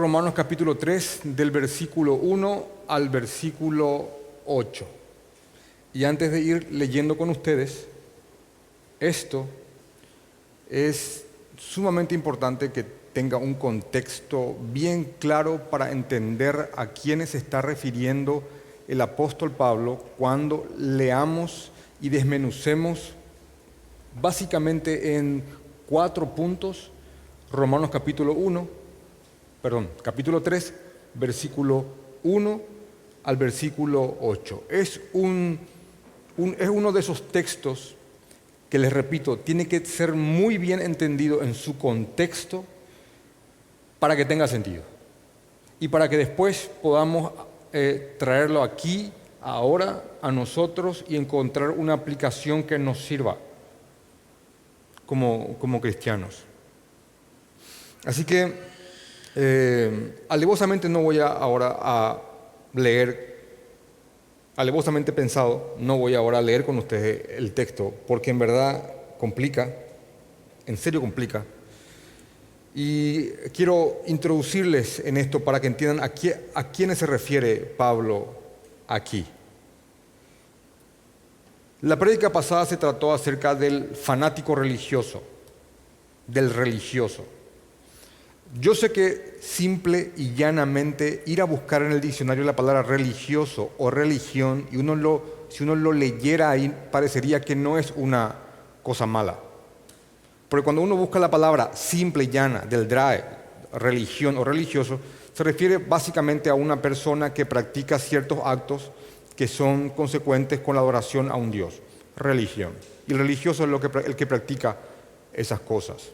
Romanos capítulo 3, del versículo 1 al versículo 8. Y antes de ir leyendo con ustedes, esto es sumamente importante que tenga un contexto bien claro para entender a quiénes se está refiriendo el apóstol Pablo cuando leamos y desmenucemos básicamente en 4 puntos capítulo 3, versículo 1 al versículo 8. Es uno de esos textos que, les repito, tiene que ser muy bien entendido en su contexto para que tenga sentido y para que después podamos traerlo aquí, ahora, a nosotros y encontrar una aplicación que nos sirva como cristianos. Así que alevosamente no voy ahora a leer, alevosamente pensado, no voy ahora a leer con ustedes el texto, porque en verdad complica, en serio complica. Y quiero introducirles en esto para que entiendan a quiénes se refiere Pablo aquí. La prédica pasada se trató acerca del fanático religioso, del religioso. Yo sé que simple y llanamente ir a buscar en el diccionario la palabra religioso o religión, y si uno lo leyera ahí, parecería que no es una cosa mala. Porque cuando uno busca la palabra simple y llana del DRAE, religión o religioso, se refiere básicamente a una persona que practica ciertos actos que son consecuentes con la adoración a un Dios, religión. Y el religioso es el que practica esas cosas.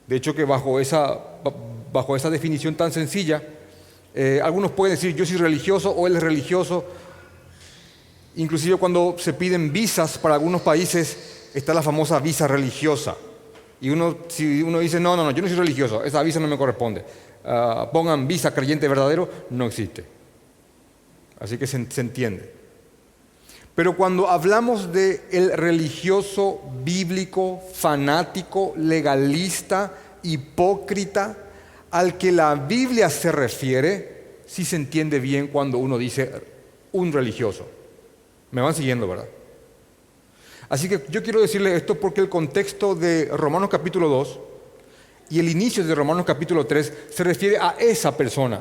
De hecho, que bajo esa definición tan sencilla, algunos pueden decir yo soy religioso o él es religioso. Inclusive cuando se piden visas para algunos países, está la famosa visa religiosa. Y si uno dice, no, yo no soy religioso, esa visa no me corresponde. Pongan visa creyente verdadero, no existe. Así que se entiende. Pero cuando hablamos del religioso bíblico, fanático, legalista, hipócrita, al que la Biblia se refiere, sí se entiende bien cuando uno dice un religioso. ¿Me van siguiendo, verdad? Así que yo quiero decirles esto porque el contexto de Romanos capítulo 2 y el inicio de Romanos capítulo 3 se refiere a esa persona,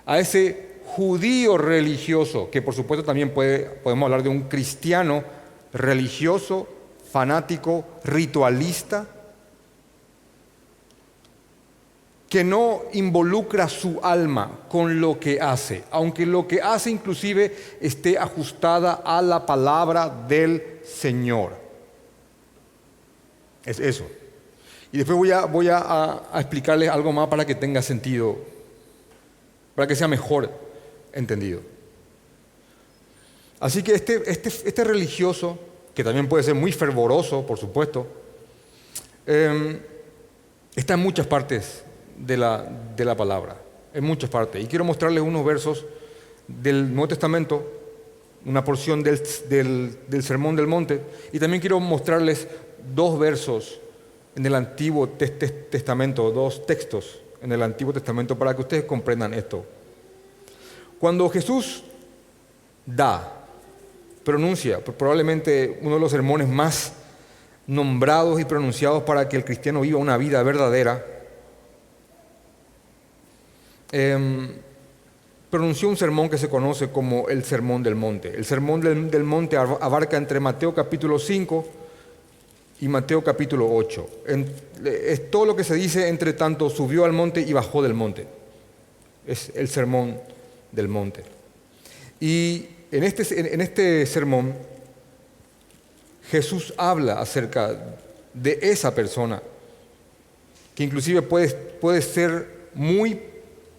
a ese judío religioso, que por supuesto también podemos hablar de un cristiano religioso, fanático, ritualista, que no involucra su alma con lo que hace, aunque lo que hace inclusive esté ajustada a la palabra del Señor. Es eso. Y después voy a explicarles algo más para que tenga sentido, para que sea mejor entendido. Así que este religioso, que también puede ser muy fervoroso, por supuesto, está en muchas partes de la palabra, en muchas partes. Y quiero mostrarles unos versos del Nuevo Testamento, una porción del Sermón del Monte, y también quiero mostrarles 2 versos en el Antiguo Testamento, 2 textos en el Antiguo Testamento para que ustedes comprendan esto. Cuando Jesús pronuncia, probablemente uno de los sermones más nombrados y pronunciados para que el cristiano viva una vida verdadera, pronunció un sermón que se conoce como el Sermón del Monte. El Sermón del Monte abarca entre Mateo capítulo 5 y Mateo capítulo 8. Es todo lo que se dice entre tanto subió al monte y bajó del monte. Es el Sermón del Monte. Y en este sermón, Jesús habla acerca de esa persona, que inclusive puede ser muy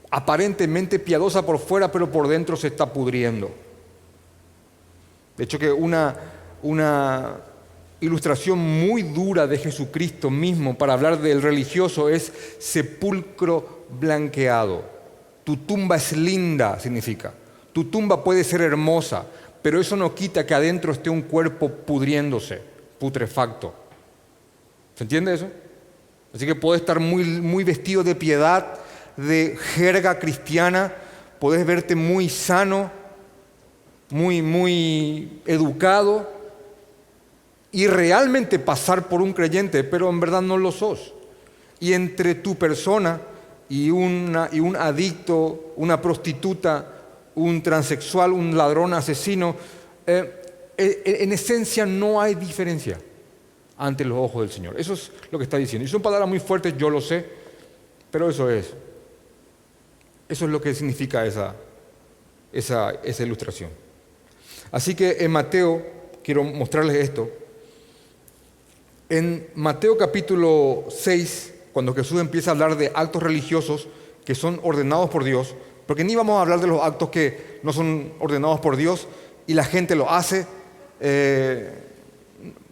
aparentemente piadosa por fuera, pero por dentro se está pudriendo. De hecho, que una ilustración muy dura de Jesucristo mismo para hablar del religioso es sepulcro blanqueado. Tu tumba es linda, significa. Tu tumba puede ser hermosa, pero eso no quita que adentro esté un cuerpo pudriéndose, putrefacto. ¿Se entiende eso? Así que puede estar muy, muy vestido de piedad, de jerga cristiana, podés verte muy sano, muy educado y realmente pasar por un creyente, pero en verdad no lo sos. Y entre tu persona y un adicto, una prostituta, un transexual, un ladrón, asesino, en esencia no hay diferencia ante los ojos del Señor. Eso es lo que está diciendo. Y son palabras muy fuertes, yo lo sé, pero eso es. Eso es lo que significa esa ilustración. Así que en Mateo, quiero mostrarles esto. En Mateo capítulo 6, cuando Jesús empieza a hablar de actos religiosos que son ordenados por Dios, porque ni vamos a hablar de los actos que no son ordenados por Dios y la gente lo hace,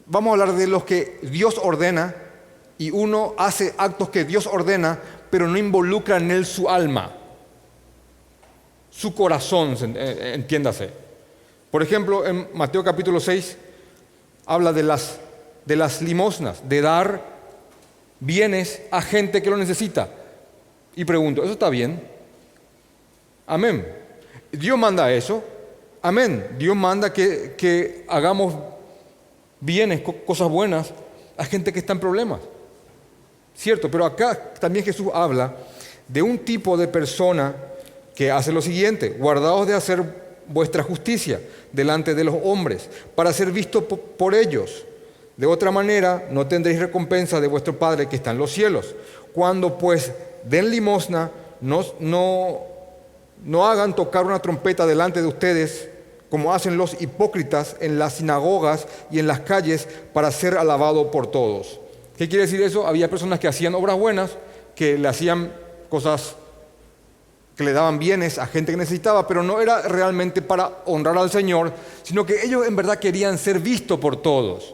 vamos a hablar de los que Dios ordena y uno hace actos que Dios ordena, pero no involucra en él su alma, su corazón, entiéndase. Por ejemplo, en Mateo capítulo 6 habla de las limosnas, de dar bienes a gente que lo necesita. Y pregunto, ¿eso está bien? Amén. Dios manda eso. Amén. Dios manda que hagamos bienes, cosas buenas a gente que está en problemas. Cierto, pero acá también Jesús habla de un tipo de persona que hace lo siguiente: guardaos de hacer vuestra justicia delante de los hombres, para ser visto por ellos. De otra manera, no tendréis recompensa de vuestro Padre que está en los cielos. Cuando pues den limosna, no hagan tocar una trompeta delante de ustedes, como hacen los hipócritas en las sinagogas y en las calles, para ser alabado por todos. ¿Qué quiere decir eso? Había personas que hacían obras buenas, que le hacían cosas que le daban bienes a gente que necesitaba, pero no era realmente para honrar al Señor, sino que ellos en verdad querían ser vistos por todos.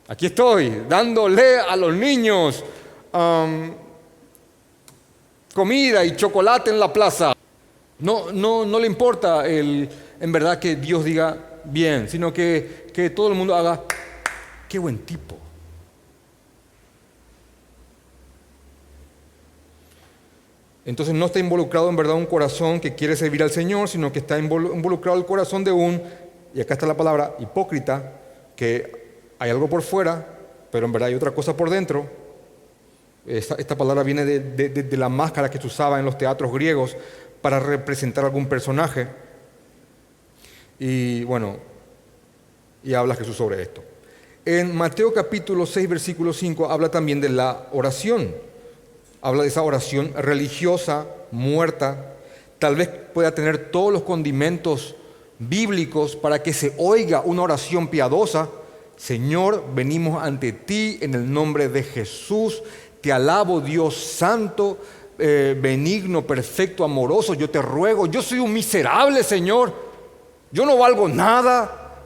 Aquí estoy, dándole a los niños comida y chocolate en la plaza. No le importa en verdad que Dios diga bien, sino que todo el mundo haga, qué buen tipo. Entonces no está involucrado en verdad un corazón que quiere servir al Señor, sino que está involucrado el corazón de y acá está la palabra, hipócrita, que hay algo por fuera, pero en verdad hay otra cosa por dentro. Esta palabra viene de la máscara que se usaba en los teatros griegos para representar algún personaje. Y bueno, y habla Jesús sobre esto. En Mateo capítulo 6, versículo 5, habla también de la oración. Habla de esa oración religiosa, muerta. Tal vez pueda tener todos los condimentos bíblicos para que se oiga una oración piadosa. Señor, venimos ante ti en el nombre de Jesús. Te alabo, Dios santo, benigno, perfecto, amoroso. Yo te ruego, yo soy un miserable, Señor. Yo no valgo nada.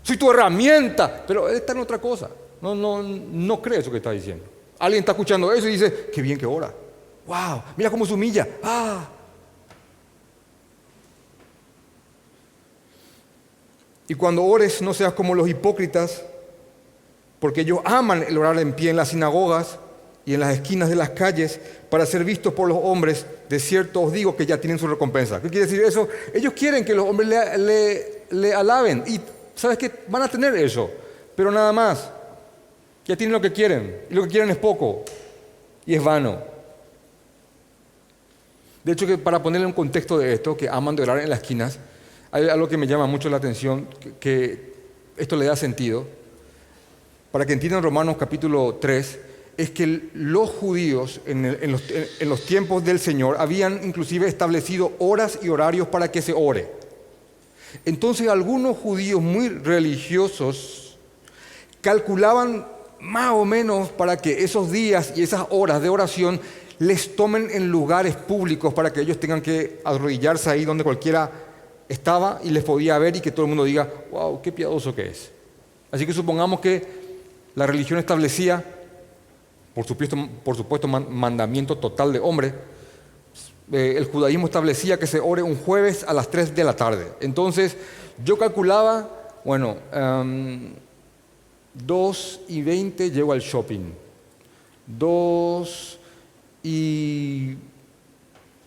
Soy tu herramienta. Pero él está en otra cosa. No cree eso que está diciendo. Alguien está escuchando eso y dice, qué bien que ora. ¡Wow! Mira cómo se humilla. ¡Ah! Y cuando ores, no seas como los hipócritas, porque ellos aman el orar en pie en las sinagogas y en las esquinas de las calles para ser vistos por los hombres. De cierto os digo que ya tienen su recompensa. ¿Qué quiere decir eso? Ellos quieren que los hombres le alaben. Y ¿sabes qué? Van a tener eso, pero nada más. Ya tienen lo que quieren, y lo que quieren es poco, y es vano. De hecho, que para ponerle un contexto de esto, que aman de orar en las esquinas, hay algo que me llama mucho la atención, que esto le da sentido. Para que entiendan Romanos capítulo 3, es que los judíos en los tiempos del Señor habían inclusive establecido horas y horarios para que se ore. Entonces algunos judíos muy religiosos calculaban más o menos para que esos días y esas horas de oración les tomen en lugares públicos para que ellos tengan que arrodillarse ahí donde cualquiera estaba y les podía ver y que todo el mundo diga, wow, qué piadoso que es. Así que supongamos que la religión establecía, por supuesto mandamiento total de hombre, el judaísmo establecía que se ore un jueves a las 3 de la tarde. Entonces yo calculaba, 2:20 llego al shopping. 2:40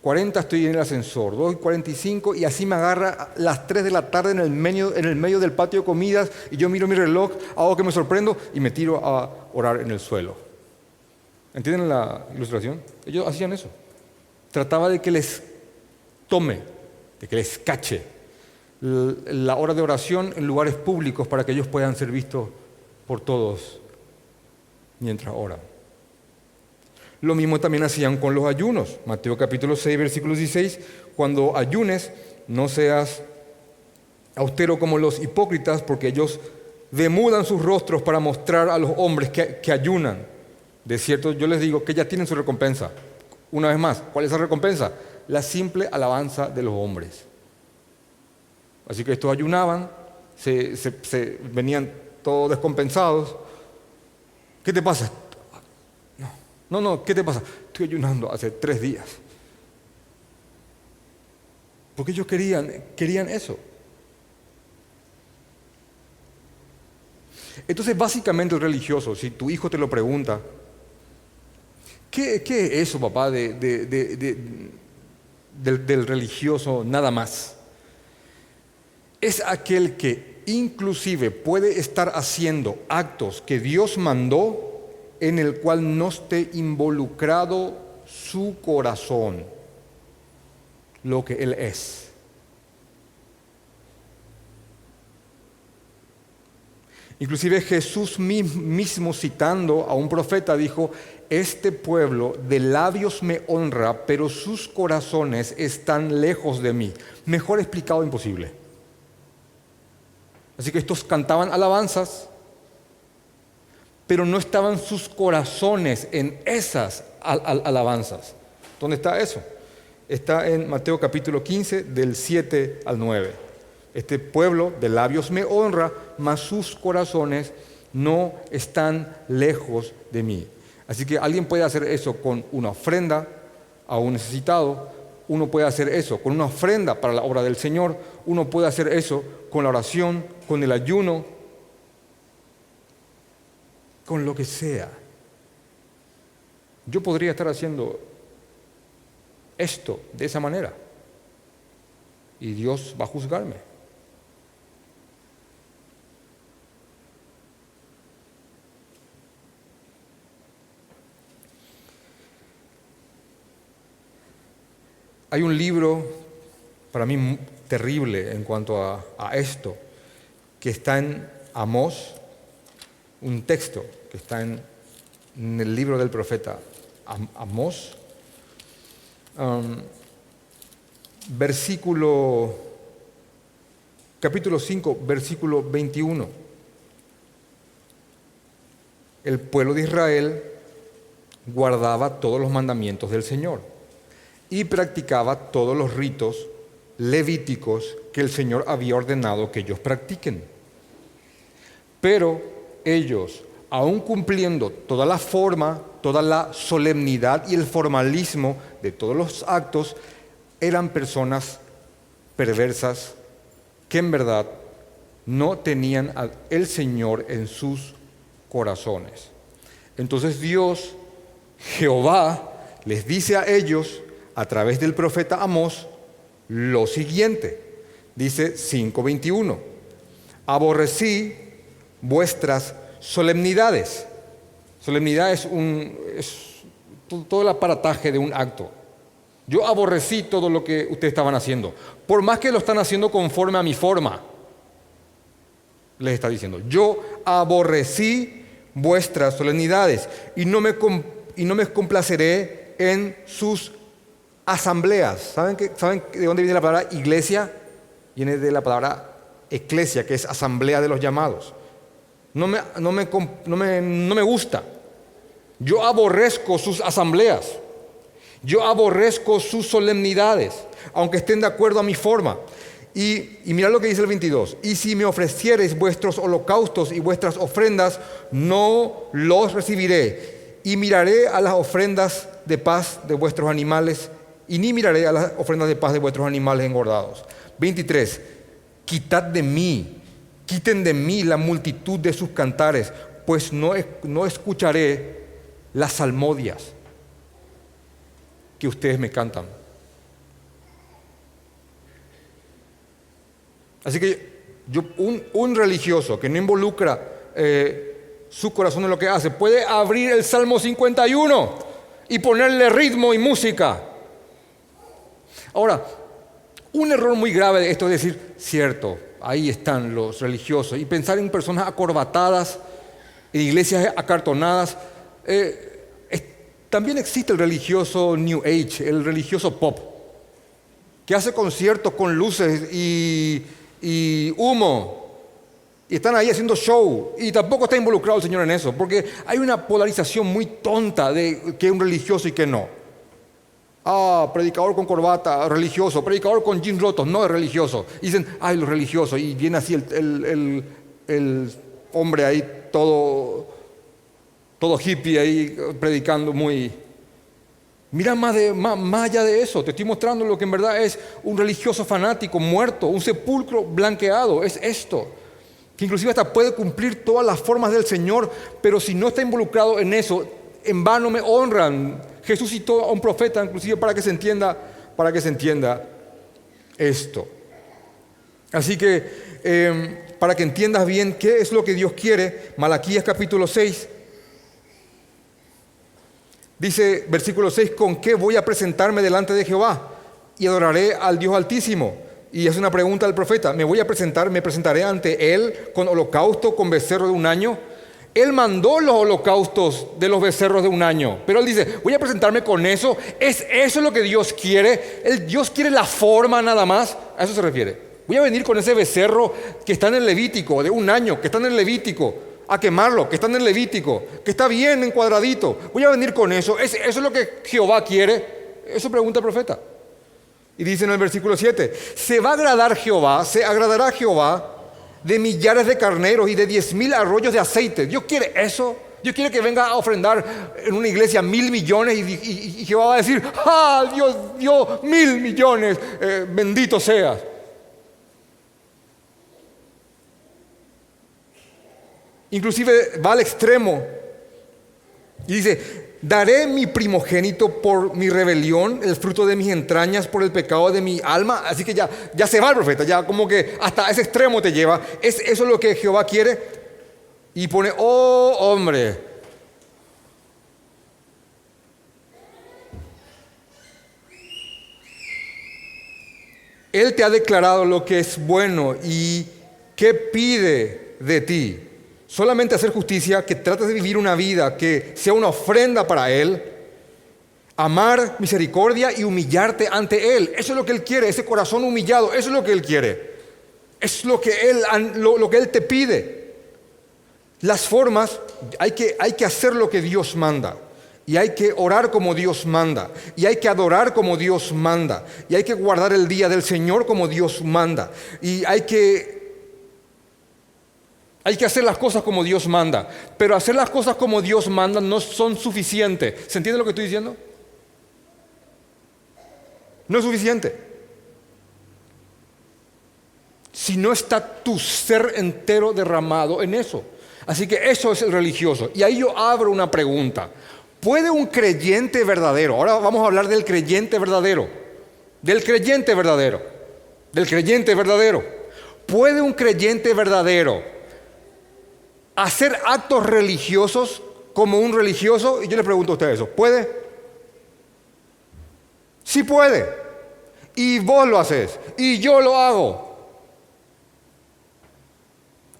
40 estoy en el ascensor, 2:45 y así me agarra a las 3 de la tarde en el medio del patio de comidas y yo miro mi reloj, hago que me sorprendo y me tiro a orar en el suelo. ¿Entienden la ilustración? Ellos hacían eso. Trataba de que les tome, de que les cache la hora de oración en lugares públicos para que ellos puedan ser vistos por todos mientras oran. Lo mismo también hacían con los ayunos. Mateo capítulo 6, versículo 16, cuando ayunes, no seas austero como los hipócritas, porque ellos demudan sus rostros para mostrar a los hombres que ayunan. De cierto, yo les digo que ya tienen su recompensa. Una vez más, ¿cuál es esa recompensa? La simple alabanza de los hombres. Así que estos ayunaban, venían todos descompensados. ¿Qué te pasa? No, ¿qué te pasa? Estoy ayunando hace 3 días. Porque ellos querían eso. Entonces, básicamente el religioso, si tu hijo te lo pregunta, ¿qué es eso, papá, del religioso nada más? Es aquel que inclusive puede estar haciendo actos que Dios mandó en el cual no esté involucrado su corazón, lo que Él es. Inclusive Jesús mismo citando a un profeta dijo, este pueblo de labios me honra, pero sus corazones están lejos de mí. Mejor explicado imposible. Así que estos cantaban alabanzas, pero no estaban sus corazones en esas alabanzas. ¿Dónde está eso? Está en Mateo capítulo 15, del 7 al 9. Este pueblo de labios me honra, mas sus corazones no están lejos de mí. Así que alguien puede hacer eso con una ofrenda a un necesitado, uno puede hacer eso con una ofrenda para la obra del Señor, uno puede hacer eso con la oración, con el ayuno, con lo que sea. Yo podría estar haciendo esto de esa manera y Dios va a juzgarme. Hay un libro para mí terrible en cuanto a esto, que está en Amós, un texto que está en el libro del profeta Amós, capítulo 5, versículo 21. El pueblo de Israel guardaba todos los mandamientos del Señor y practicaba todos los ritos levíticos que el Señor había ordenado que ellos practiquen. Pero ellos, aun cumpliendo toda la forma, toda la solemnidad y el formalismo de todos los actos, eran personas perversas que en verdad no tenían al Señor en sus corazones. Entonces Dios, Jehová, les dice a ellos, a través del profeta Amós, lo siguiente. Dice 5:21. Aborrecí vuestras solemnidades. Solemnidad es todo el aparataje de un acto. Yo aborrecí todo lo que ustedes estaban haciendo. Por más que lo están haciendo conforme a mi forma, les está diciendo. Yo aborrecí vuestras solemnidades y no me complaceré en sus asambleas. ¿Saben de dónde viene la palabra iglesia? Viene de la palabra eclesia, que es asamblea de los llamados. No me gusta. Yo aborrezco sus asambleas. Yo aborrezco sus solemnidades, aunque estén de acuerdo a mi forma. Y mirad lo que dice el 22. Y si me ofreciereis vuestros holocaustos y vuestras ofrendas, no los recibiré. Y miraré a las ofrendas de paz de vuestros animales, y ni miraré a las ofrendas de paz de vuestros animales engordados. 23. Quiten de mí la multitud de sus cantares, pues no escucharé las salmodias que ustedes me cantan. Así que un religioso que no involucra su corazón en lo que hace, puede abrir el Salmo 51 y ponerle ritmo y música. Ahora, un error muy grave de esto es decir, cierto, ahí están los religiosos, y pensar en personas acorbatadas, en iglesias acartonadas. También existe el religioso New Age, el religioso pop, que hace conciertos con luces y humo, y están ahí haciendo show, y tampoco está involucrado el Señor en eso, porque hay una polarización muy tonta de que es un religioso y que no. Predicador con corbata, religioso; predicador con jeans rotos, no es religioso. Y dicen, los religiosos, y viene así el hombre ahí todo hippie ahí predicando muy... Mira más allá de eso, te estoy mostrando lo que en verdad es un religioso fanático muerto, un sepulcro blanqueado. Es esto, que inclusive hasta puede cumplir todas las formas del Señor, pero si no está involucrado en eso, en vano me honran. Jesús citó a un profeta inclusive para que se entienda esto. Así que para que entiendas bien qué es lo que Dios quiere, Malaquías capítulo 6 dice, versículo 6, ¿con qué voy a presentarme delante de Jehová? Y adoraré al Dios Altísimo. Y es una pregunta del profeta, me presentaré ante Él con holocausto, con becerro de un año. Él mandó los holocaustos de los becerros de un año, pero Él dice, voy a presentarme con eso. ¿Es eso lo que Dios quiere? Dios quiere la forma nada más. A eso se refiere. Voy a venir con ese becerro que está en el Levítico, de un año, que está en el Levítico, a quemarlo, que está en el Levítico, que está bien encuadradito. Voy a venir con eso. ¿Eso es lo que Jehová quiere? Eso pregunta el profeta. Y dice en el versículo 7, se agradará Jehová de millares de carneros y de 10,000 arroyos de aceite. Dios quiere eso. Dios quiere que venga a ofrendar en una iglesia 1,000 millones y Jehová va a decir, Dios dio 1,000 millones, bendito seas. Inclusive va al extremo y dice, daré mi primogénito por mi rebelión, el fruto de mis entrañas por el pecado de mi alma. Así que ya se va el profeta, ya como que hasta ese extremo te lleva. ¿Eso es lo que Jehová quiere? Y pone, hombre, Él te ha declarado lo que es bueno y qué pide de ti. Solamente hacer justicia, que trates de vivir una vida que sea una ofrenda para Él, amar misericordia y humillarte ante Él. Eso es lo que Él quiere, ese corazón humillado, eso es lo que Él quiere. Es lo que Él te pide. Las formas, hay que hacer lo que Dios manda. Y hay que orar como Dios manda. Y hay que adorar como Dios manda. Y hay que guardar el día del Señor como Dios manda. Y hay que hacer las cosas como Dios manda. Pero hacer las cosas como Dios manda no son suficientes. ¿Se entiende lo que estoy diciendo? No es suficiente. Si no está tu ser entero derramado en eso. Así que eso es el religioso. Y ahí yo abro una pregunta. ¿Puede un creyente verdadero? Ahora vamos a hablar del creyente verdadero. Del creyente verdadero. Del creyente verdadero. ¿Puede un creyente verdadero hacer actos religiosos como un religioso? Y yo le pregunto a ustedes eso. ¿Puede? Sí puede. Y vos lo haces. Y yo lo hago.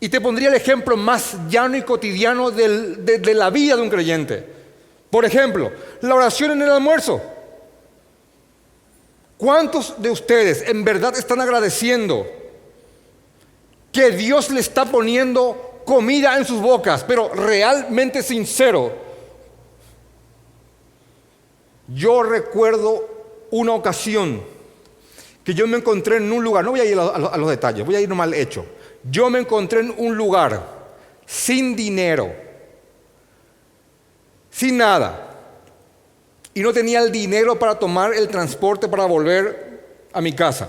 Y te pondría el ejemplo más llano y cotidiano de la vida de un creyente. Por ejemplo, la oración en el almuerzo. ¿Cuántos de ustedes en verdad están agradeciendo que Dios le está poniendo comida en sus bocas, pero realmente sincero? Yo recuerdo una ocasión que yo me encontré en un lugar, no voy a ir a los detalles, voy a ir nomás al hecho. Yo me encontré en un lugar sin dinero, sin nada, y no tenía el dinero para tomar el transporte para volver a mi casa.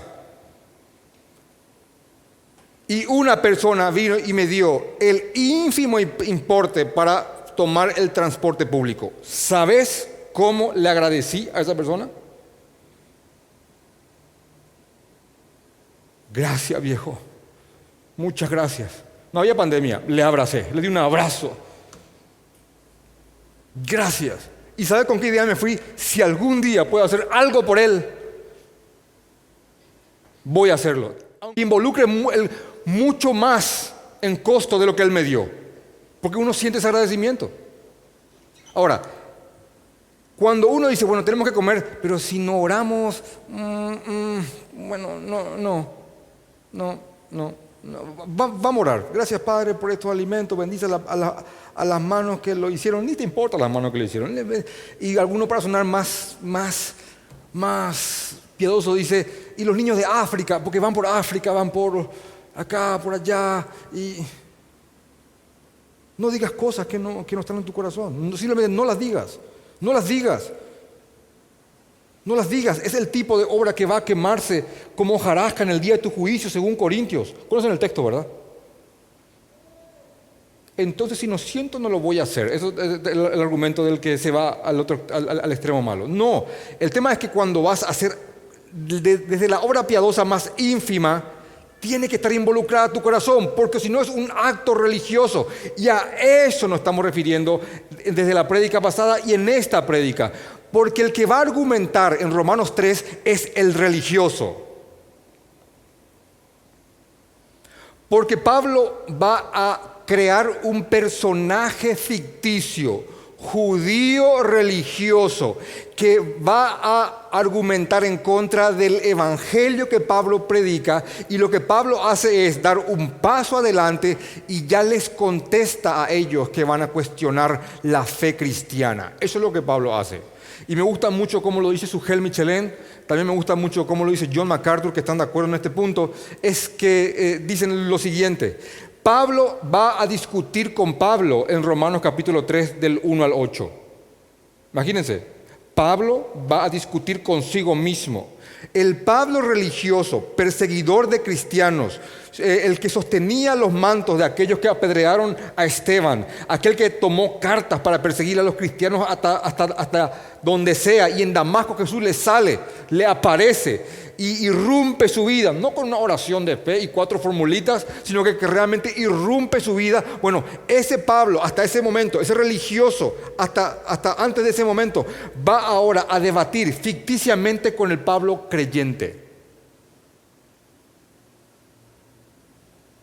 Y una persona vino y me dio el ínfimo importe para tomar el transporte público. ¿Sabes cómo le agradecí a esa persona? Gracias, viejo. muchas gracias. No había pandemia, le abracé, le di un abrazo. Gracias. ¿Y sabe con qué idea me fui? Si algún día puedo hacer algo por él, voy a hacerlo. Aunque involucre mucho más en costo de lo que él me dio. Porque uno siente ese agradecimiento. Ahora, cuando uno dice, bueno, tenemos que comer, pero si no oramos, bueno, no. Vamos a orar. Gracias, Padre, por estos alimentos. Bendice a las manos que lo hicieron. Ni te importa las manos que lo hicieron. Y alguno, para sonar más piadoso, dice, y los niños de África, porque van por África, van por acá, por allá. Y no digas cosas que no están en tu corazón. Simplemente no las digas. No las digas. No las digas. Es el tipo de obra que va a quemarse como hojarasca en el día de tu juicio, según Corintios. Conocen el texto, ¿verdad? Entonces, si no siento, no lo voy a hacer. Eso es el argumento del que se va al extremo malo. No. El tema es que cuando vas a hacer desde la obra piadosa más ínfima, tiene que estar involucrada tu corazón, porque si no es un acto religioso. Y a eso nos estamos refiriendo desde la prédica pasada y en esta prédica. Porque el que va a argumentar en Romanos 3 es el religioso. Porque Pablo va a crear un personaje ficticio, judío religioso, que va a argumentar en contra del evangelio que Pablo predica, y lo que Pablo hace es dar un paso adelante y ya les contesta a ellos que van a cuestionar la fe cristiana. Eso es lo que Pablo hace. Y me gusta mucho cómo lo dice Sugel Michelén, también me gusta mucho cómo lo dice John MacArthur, que están de acuerdo en este punto, es que dicen lo siguiente: Pablo va a discutir con Pablo en Romanos capítulo 3 del 1 al 8. Imagínense, Pablo va a discutir consigo mismo. El Pablo religioso, perseguidor de cristianos, el que sostenía los mantos de aquellos que apedrearon a Esteban, aquel que tomó cartas para perseguir a los cristianos hasta donde sea, y en Damasco Jesús le sale, le aparece y irrumpe su vida, no con una oración de fe y 4 formulitas, sino que realmente irrumpe su vida. Bueno, ese Pablo, hasta ese momento, ese religioso, hasta antes de ese momento, va ahora a debatir ficticiamente con el Pablo creyente.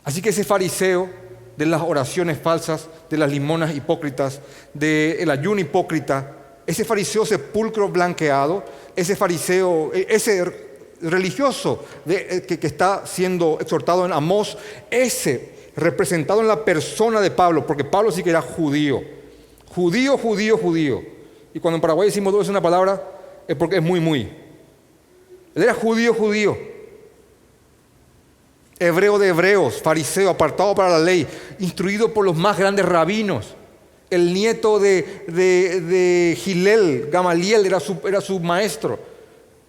Así que ese fariseo de las oraciones falsas, de las limonas hipócritas, del ayuno hipócrita, ese fariseo sepulcro blanqueado, ese fariseo, ese religioso que está siendo exhortado en Amós, ese representado en la persona de Pablo, porque Pablo sí que era judío. Y cuando en Paraguay decimos dos veces una palabra, es porque es muy. Él era judío. Hebreo de hebreos, fariseo, apartado para la ley, instruido por los más grandes rabinos. El nieto de Gilel, Gamaliel, era su maestro.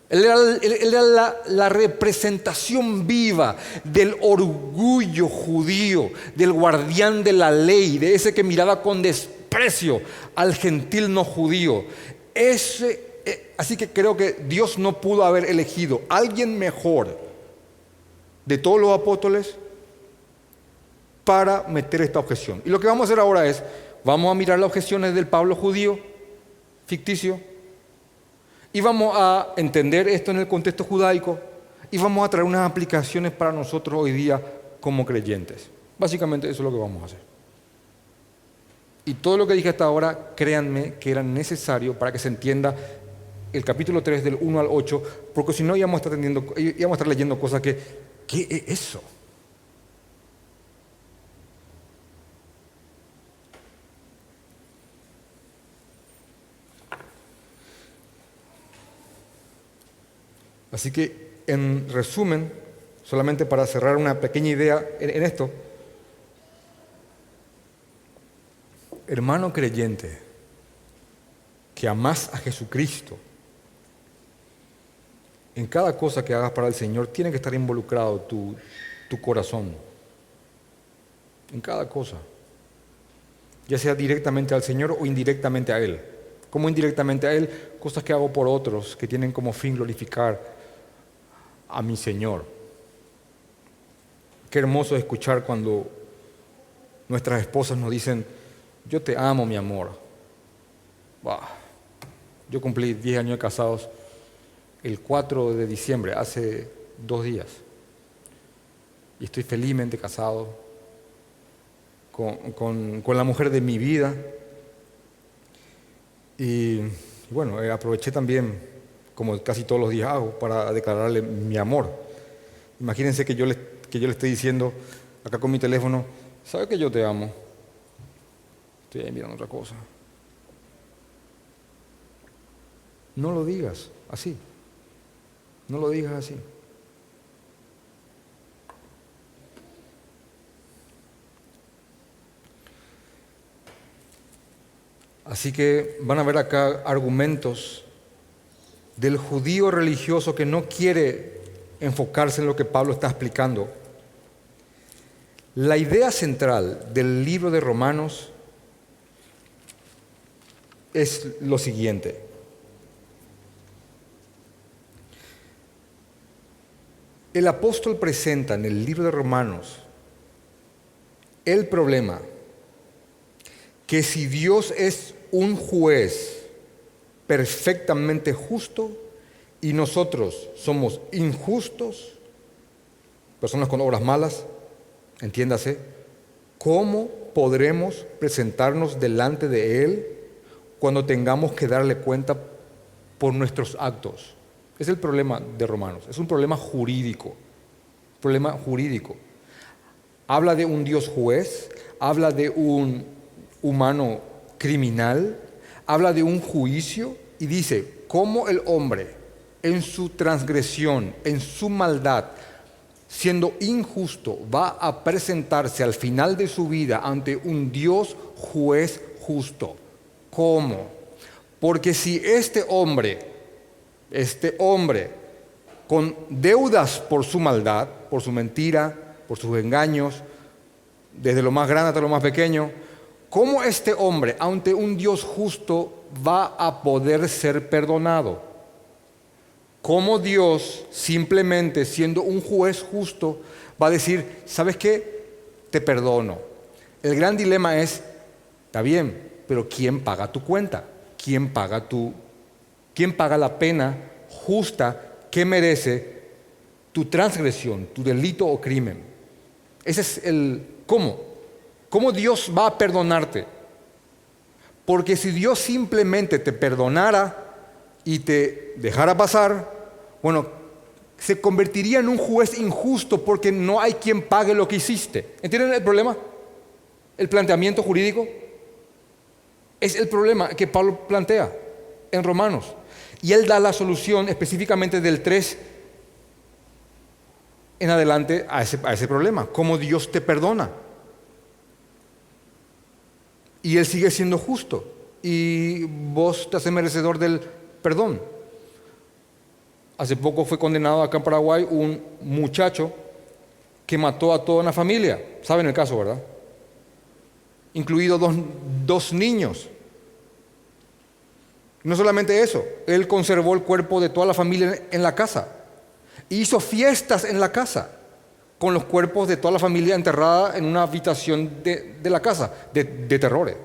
Él era la representación viva del orgullo judío, del guardián de la ley, de ese que miraba con desprecio al gentil no judío. Así que creo que Dios no pudo haber elegido a alguien mejor de todos los apóstoles para meter esta objeción. Y lo que vamos a hacer ahora es, vamos a mirar las objeciones del Pablo judío, ficticio, y vamos a entender esto en el contexto judaico, y vamos a traer unas aplicaciones para nosotros hoy día como creyentes. Básicamente eso es lo que vamos a hacer. Y todo lo que dije hasta ahora, créanme que era necesario para que se entienda el capítulo 3 del 1 al 8, porque si no íbamos a estar leyendo cosas que, ¿qué es eso? Así que, en resumen, solamente para cerrar una pequeña idea en esto, hermano creyente, que amás a Jesucristo, en cada cosa que hagas para el Señor tiene que estar involucrado tu corazón. En cada cosa. Ya sea directamente al Señor o indirectamente a Él. Como indirectamente a Él, cosas que hago por otros que tienen como fin glorificar a mi Señor. Qué hermoso es escuchar cuando nuestras esposas nos dicen, yo te amo, mi amor. Bah, yo cumplí 10 años de casados el 4 de diciembre, hace 2 días. Y estoy felizmente casado con la mujer de mi vida. Y bueno, aproveché también, como casi todos los días hago, para declararle mi amor. Imagínense que yo le estoy diciendo acá con mi teléfono, ¿sabe que yo te amo? Estoy ahí mirando otra cosa. No lo digas así. No lo digas así. Así que van a ver acá argumentos del judío religioso que no quiere enfocarse en lo que Pablo está explicando. La idea central del libro de Romanos es lo siguiente. El apóstol presenta en el libro de Romanos el problema que si Dios es un juez perfectamente justo y nosotros somos injustos, personas con obras malas, entiéndase, ¿cómo podremos presentarnos delante de Él cuando tengamos que darle cuenta por nuestros actos? Es el problema de Romanos, es un problema jurídico, Habla de un Dios juez, habla de un humano criminal, habla de un juicio y dice, ¿cómo el hombre en su transgresión, en su maldad, siendo injusto, va a presentarse al final de su vida ante un Dios juez justo? ¿Cómo? Porque si este hombre, con deudas por su maldad, por su mentira, por sus engaños, desde lo más grande hasta lo más pequeño, ¿cómo este hombre, ante un Dios justo, va a poder ser perdonado? ¿Cómo Dios, simplemente siendo un juez justo, va a decir, ¿sabes qué? Te perdono. El gran dilema es, está bien, pero ¿quién paga tu cuenta? ¿Quién paga la pena justa que merece tu transgresión, tu delito o crimen? Ese es el cómo. ¿Cómo Dios va a perdonarte? Porque si Dios simplemente te perdonara y te dejara pasar, bueno, se convertiría en un juez injusto porque no hay quien pague lo que hiciste. ¿Entienden el problema? El planteamiento jurídico es el problema que Pablo plantea en Romanos. Y él da la solución específicamente del 3 en adelante a ese problema. ¿Cómo Dios te perdona? Y Él sigue siendo justo. Y vos te haces merecedor del perdón. Hace poco fue condenado acá en Paraguay un muchacho que mató a toda una familia. ¿Saben el caso, verdad? Incluidos dos niños. No solamente eso, él conservó el cuerpo de toda la familia en la casa. Hizo fiestas en la casa con los cuerpos de toda la familia enterrada en una habitación de la casa, de terrores.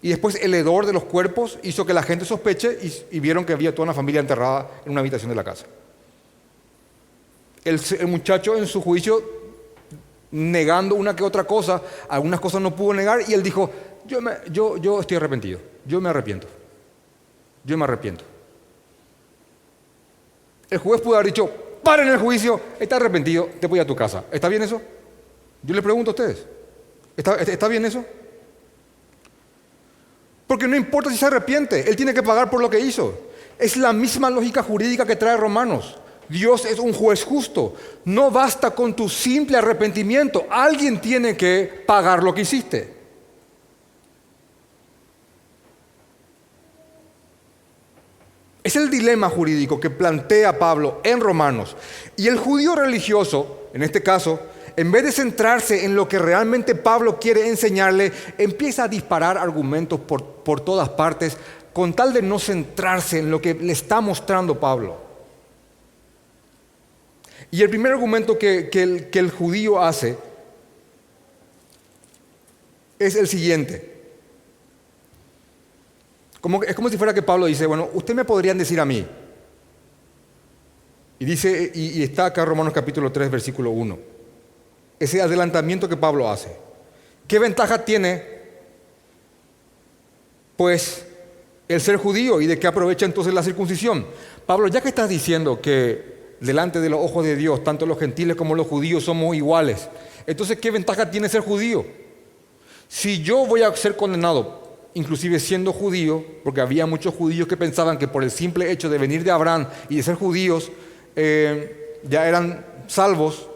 Y después el hedor de los cuerpos hizo que la gente sospeche y vieron que había toda una familia enterrada en una habitación de la casa. El muchacho en su juicio, negando una que otra cosa, algunas cosas no pudo negar y él dijo, yo estoy arrepentido, yo me arrepiento. El juez pudo haber dicho, paren el juicio, está arrepentido, te voy a tu casa. ¿Está bien eso? Yo les pregunto a ustedes, ¿está bien eso? Porque no importa si se arrepiente, él tiene que pagar por lo que hizo. Es la misma lógica jurídica que trae Romanos. Dios es un juez justo. No basta con tu simple arrepentimiento, alguien tiene que pagar lo que hiciste. Es el dilema jurídico que plantea Pablo en Romanos. Y el judío religioso, en este caso, en vez de centrarse en lo que realmente Pablo quiere enseñarle, empieza a disparar argumentos por todas partes con tal de no centrarse en lo que le está mostrando Pablo. Y el primer argumento que el judío hace es el siguiente. Es como si fuera que Pablo dice, bueno, ustedes me podrían decir a mí. Y dice, y está acá Romanos capítulo 3, versículo 1. Ese adelantamiento que Pablo hace. ¿Qué ventaja tiene, pues, el ser judío y de qué aprovecha entonces la circuncisión? Pablo, ya que estás diciendo que delante de los ojos de Dios, tanto los gentiles como los judíos somos iguales, entonces, ¿qué ventaja tiene ser judío? Si yo voy a ser condenado, inclusive siendo judío, porque había muchos judíos que pensaban que por el simple hecho de venir de Abraham y de ser judíos, ya eran salvos,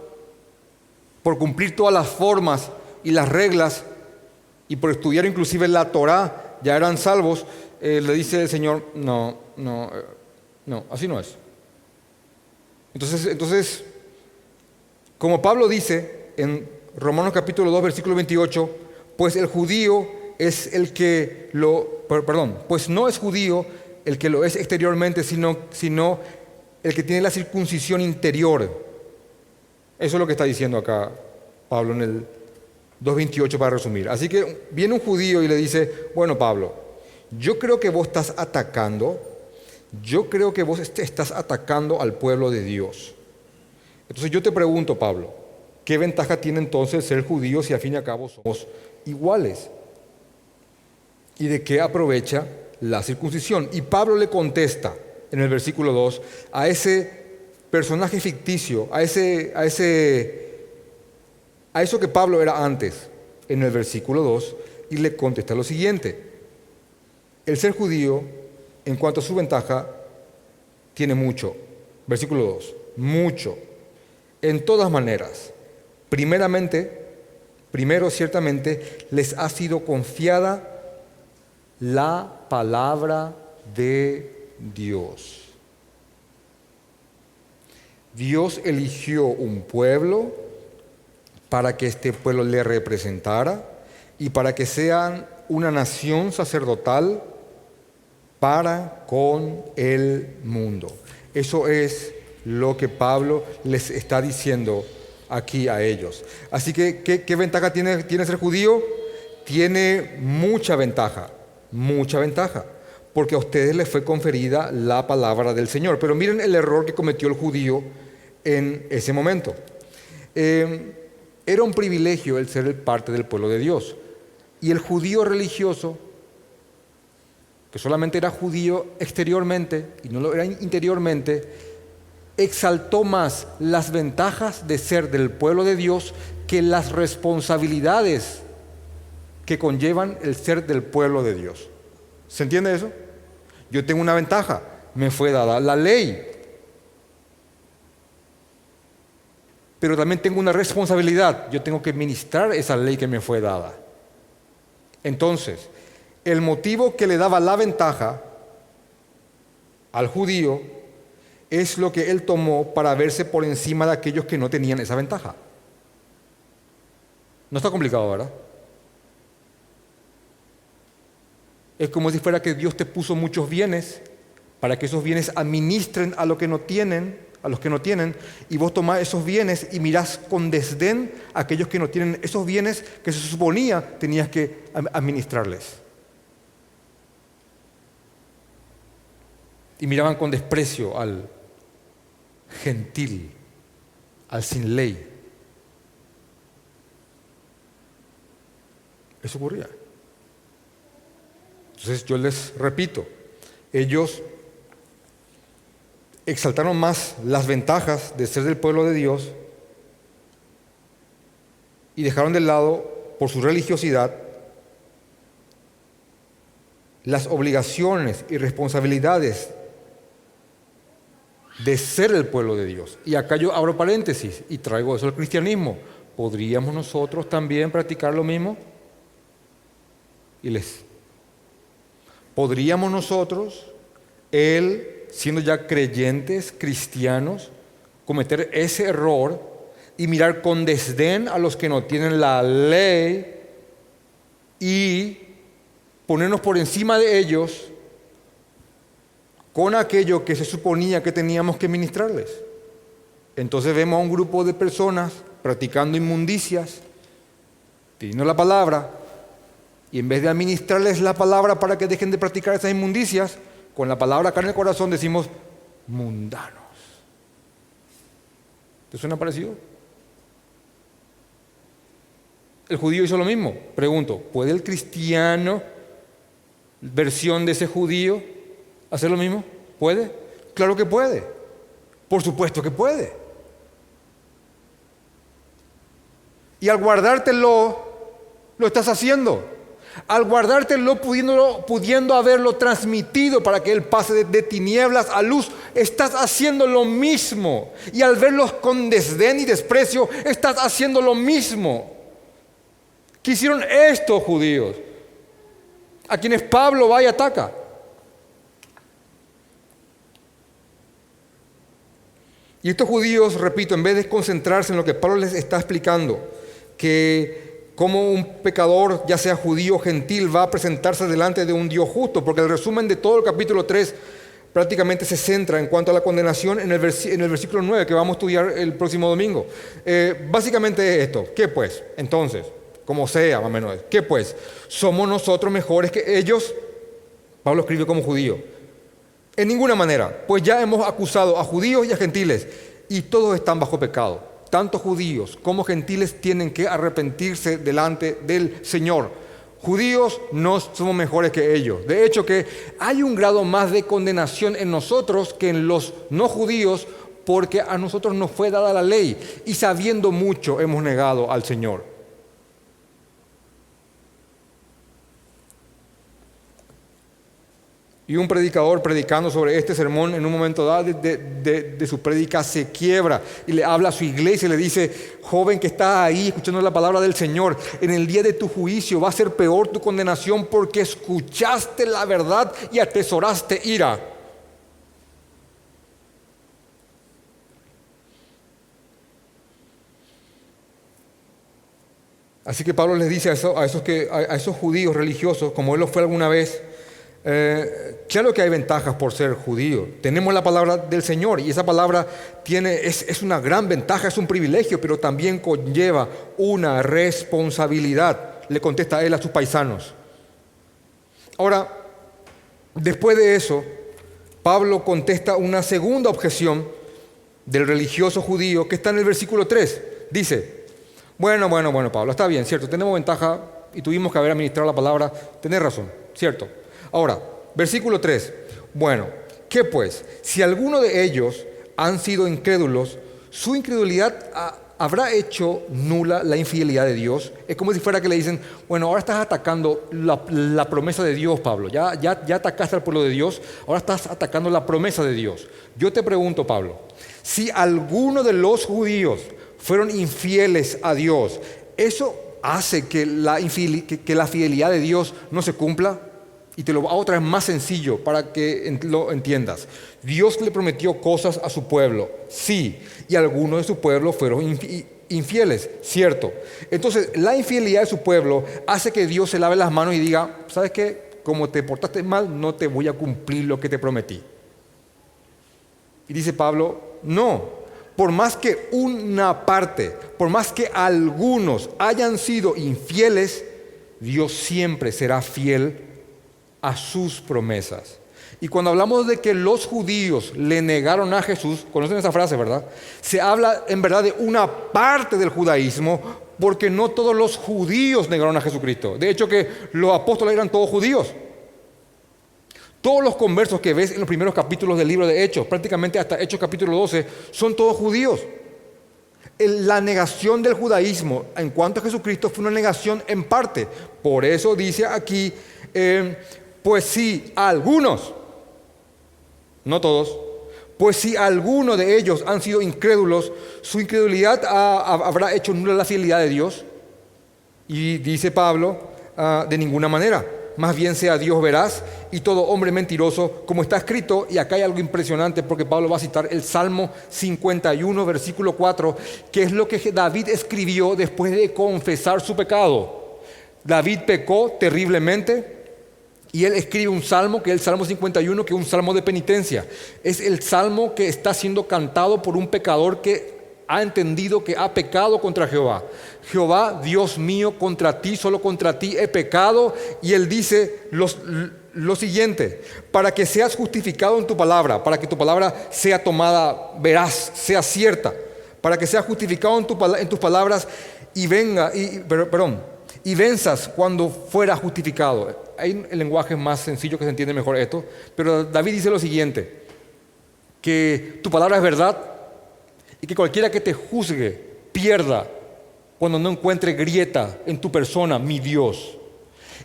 por cumplir todas las formas y las reglas, y por estudiar inclusive la Torá, ya eran salvos, le dice el Señor, no, así no es. Entonces, como Pablo dice en Romanos capítulo 2, versículo 28, pues el judío es el que pues no es judío el que lo es exteriormente, sino el que tiene la circuncisión interior. Eso es lo que está diciendo acá Pablo en el 2.28 para resumir. Así que viene un judío y le dice, bueno Pablo, yo creo que vos estás atacando al pueblo de Dios. Entonces yo te pregunto, Pablo, ¿qué ventaja tiene entonces ser judío si al fin y al cabo somos iguales? ¿Y de qué aprovecha la circuncisión? Y Pablo le contesta en el versículo 2 a ese personaje ficticio, a eso que Pablo era antes, en el versículo 2, y le contesta lo siguiente. El ser judío, en cuanto a su ventaja, tiene mucho. Versículo 2, mucho. En todas maneras. Primero, ciertamente, les ha sido confiada la palabra de Dios. Dios eligió un pueblo para que este pueblo le representara y para que sean una nación sacerdotal para con el mundo. Eso es lo que Pablo les está diciendo aquí a ellos. Así que, ¿qué ventaja tiene ser judío? Tiene mucha ventaja, porque a ustedes les fue conferida la palabra del Señor. Pero miren el error que cometió el judío en ese momento. Era un privilegio el ser parte del pueblo de Dios. Y el judío religioso, que solamente era judío exteriormente y no lo era interiormente, exaltó más las ventajas de ser del pueblo de Dios que las responsabilidades que conllevan el ser del pueblo de Dios. ¿Se entiende eso? Yo tengo una ventaja, me fue dada la ley. Pero también tengo una responsabilidad, yo tengo que ministrar esa ley que me fue dada. Entonces, el motivo que le daba la ventaja al judío es lo que él tomó para verse por encima de aquellos que no tenían esa ventaja. No está complicado, ¿verdad? Es como si fuera que Dios te puso muchos bienes para que esos bienes administren a los que no tienen, y vos tomás esos bienes y mirás con desdén a aquellos que no tienen esos bienes que se suponía tenías que administrarles. Y miraban con desprecio al gentil, al sin ley. Eso ocurría. Entonces yo les repito, ellos exaltaron más las ventajas de ser del pueblo de Dios y dejaron de lado, por su religiosidad, las obligaciones y responsabilidades de ser el pueblo de Dios. Y acá yo abro paréntesis y traigo eso al cristianismo. ¿Podríamos nosotros también practicar lo mismo? ¿Podríamos nosotros, siendo ya creyentes, cristianos, cometer ese error y mirar con desdén a los que no tienen la ley y ponernos por encima de ellos con aquello que se suponía que teníamos que ministrarles? Entonces vemos a un grupo de personas practicando inmundicias, pidiendo la palabra, y en vez de administrarles la palabra para que dejen de practicar esas inmundicias, con la palabra acá en el corazón decimos mundanos. ¿Te suena parecido? El judío hizo lo mismo. Pregunto, ¿puede el cristiano, versión de ese judío, hacer lo mismo? ¿Puede? Claro que puede. Por supuesto que puede. Y al guardártelo, lo estás haciendo. Al guardártelo, pudiendo haberlo transmitido para que él pase de tinieblas a luz, estás haciendo lo mismo. Y al verlos con desdén y desprecio, estás haciendo lo mismo. ¿Qué hicieron estos judíos? A quienes Pablo va y ataca. Y estos judíos, repito, en vez de concentrarse en lo que Pablo les está explicando, que como un pecador, ya sea judío o gentil, va a presentarse delante de un Dios justo, porque el resumen de todo el capítulo 3 prácticamente se centra en cuanto a la condenación en el versículo 9, que vamos a estudiar el próximo domingo. Básicamente es esto. ¿Qué pues? Entonces, como sea, más o menos. ¿Qué pues? ¿Somos nosotros mejores que ellos? Pablo escribe como judío. En ninguna manera, pues ya hemos acusado a judíos y a gentiles, y todos están bajo pecado. Tanto judíos como gentiles tienen que arrepentirse delante del Señor. Judíos no somos mejores que ellos. De hecho, que hay un grado más de condenación en nosotros que en los no judíos, porque a nosotros nos fue dada la ley y sabiendo mucho hemos negado al Señor. Y un predicador predicando sobre este sermón en un momento dado de su prédica se quiebra y le habla a su iglesia y le dice: joven que está ahí escuchando la palabra del Señor, en el día de tu juicio va a ser peor tu condenación porque escuchaste la verdad y atesoraste ira. Así que Pablo les dice a esos judíos religiosos, como él lo fue alguna vez, claro que hay ventajas por ser judío. Tenemos la palabra del Señor y esa palabra es una gran ventaja, es un privilegio, pero también conlleva una responsabilidad. Le contesta él a sus paisanos. Ahora, después de eso, Pablo contesta una segunda objeción del religioso judío que está en el versículo 3. Dice: bueno, Pablo, está bien, cierto, tenemos ventaja y tuvimos que haber administrado la palabra, tenés razón, cierto. Ahora, versículo 3. Bueno, ¿qué pues? Si alguno de ellos han sido incrédulos, ¿su incredulidad habrá hecho nula la infidelidad de Dios? Es como si fuera que le dicen: bueno, ahora estás atacando la promesa de Dios, Pablo. Ya atacaste al pueblo de Dios, ahora estás atacando la promesa de Dios. Yo te pregunto, Pablo, si alguno de los judíos fueron infieles a Dios, ¿eso hace que la fidelidad de Dios no se cumpla? Y te lo hago otra vez más sencillo para que lo entiendas. Dios le prometió cosas a su pueblo, sí, y algunos de su pueblo fueron infieles, cierto. Entonces, la infidelidad de su pueblo hace que Dios se lave las manos y diga: ¿sabes qué? Como te portaste mal, no te voy a cumplir lo que te prometí. Y dice Pablo: no. Por más que una parte, por más que algunos hayan sido infieles, Dios siempre será fiel a sus promesas. Y cuando hablamos de que los judíos le negaron a Jesús, conocen esa frase, ¿verdad? Se habla en verdad de una parte del judaísmo, porque no todos los judíos negaron a Jesucristo. De hecho, que los apóstoles eran todos judíos. Todos los conversos que ves en los primeros capítulos del libro de Hechos, prácticamente hasta Hechos capítulo 12, son todos judíos. La negación del judaísmo en cuanto a Jesucristo fue una negación en parte. Por eso dice aquí: pues si algunos, no todos, pues si alguno de ellos han sido incrédulos, su incredulidad habrá hecho nula la fidelidad de Dios. Y dice Pablo: de ninguna manera. Más bien sea Dios veraz y todo hombre mentiroso, como está escrito. Y acá hay algo impresionante, porque Pablo va a citar el Salmo 51, versículo 4, que es lo que David escribió después de confesar su pecado. David pecó terriblemente, Y él escribe un salmo, que es el Salmo 51, que es un salmo de penitencia. Es el salmo que está siendo cantado por un pecador que ha entendido que ha pecado contra Jehová. Jehová, Dios mío, contra ti, solo contra ti he pecado. Y él dice lo siguiente: para que seas justificado en tu palabra, para que tu palabra sea tomada veraz, sea cierta, para que seas justificado en tus palabras y venzas cuando fuera justificado. Hay el lenguaje más sencillo que se entiende mejor esto, pero David dice lo siguiente: que tu palabra es verdad y que cualquiera que te juzgue pierda cuando no encuentre grieta en tu persona, mi Dios.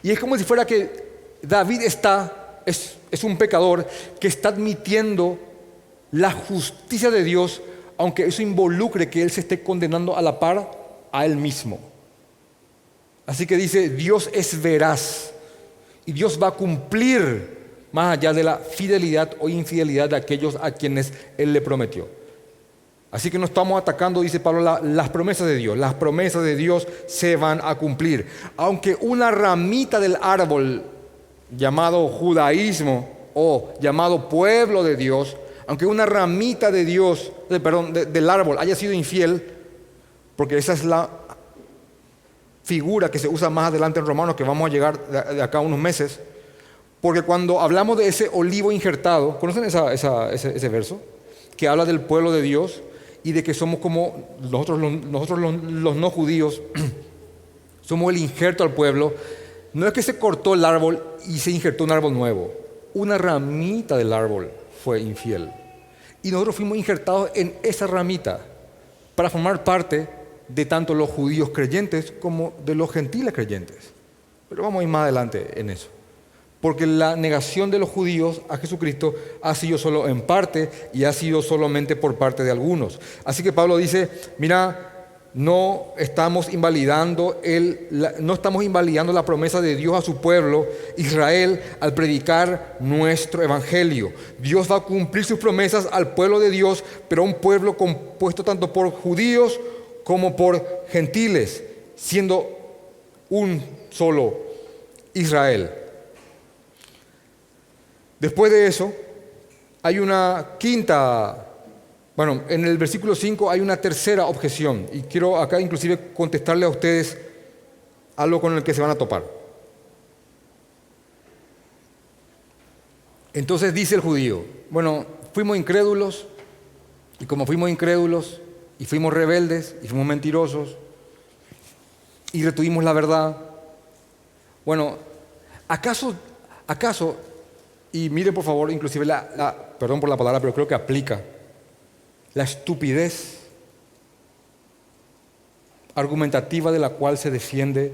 Y es como si fuera que David es un pecador que está admitiendo la justicia de Dios, aunque eso involucre que él se esté condenando a la par a él mismo. Así que dice, Dios es veraz y Dios va a cumplir más allá de la fidelidad o infidelidad de aquellos a quienes Él le prometió. Así que no estamos atacando, dice Pablo, las promesas de Dios. Las promesas de Dios se van a cumplir. Aunque una ramita del árbol llamado judaísmo o llamado pueblo de Dios, aunque una ramita de Dios, del árbol haya sido infiel, porque esa es la figura que se usa más adelante en Romanos, que vamos a llegar de acá a unos meses, porque cuando hablamos de ese olivo injertado, ¿conocen ese verso? Que habla del pueblo de Dios y de que somos como nosotros los no judíos, somos el injerto al pueblo. No es que se cortó el árbol y se injertó un árbol nuevo, una ramita del árbol fue infiel. Y nosotros fuimos injertados en esa ramita para formar parte de tanto los judíos creyentes como de los gentiles creyentes. Pero vamos a ir más adelante en eso. Porque la negación de los judíos a Jesucristo ha sido solo en parte y ha sido solamente por parte de algunos. Así que Pablo dice, mira, no estamos invalidando la promesa de Dios a su pueblo, Israel, al predicar nuestro evangelio. Dios va a cumplir sus promesas al pueblo de Dios, pero a un pueblo compuesto tanto por judíos como por gentiles, siendo un solo Israel. Después de eso, hay una quinta, en el versículo 5 hay una tercera objeción, y quiero acá inclusive contestarle a ustedes algo con el que se van a topar. Entonces dice el judío, fuimos incrédulos, y como fuimos incrédulos, y fuimos rebeldes, y fuimos mentirosos, y retuvimos la verdad. ¿Acaso, y miren por favor, inclusive perdón por la palabra, pero creo que aplica, la estupidez argumentativa de la cual se defiende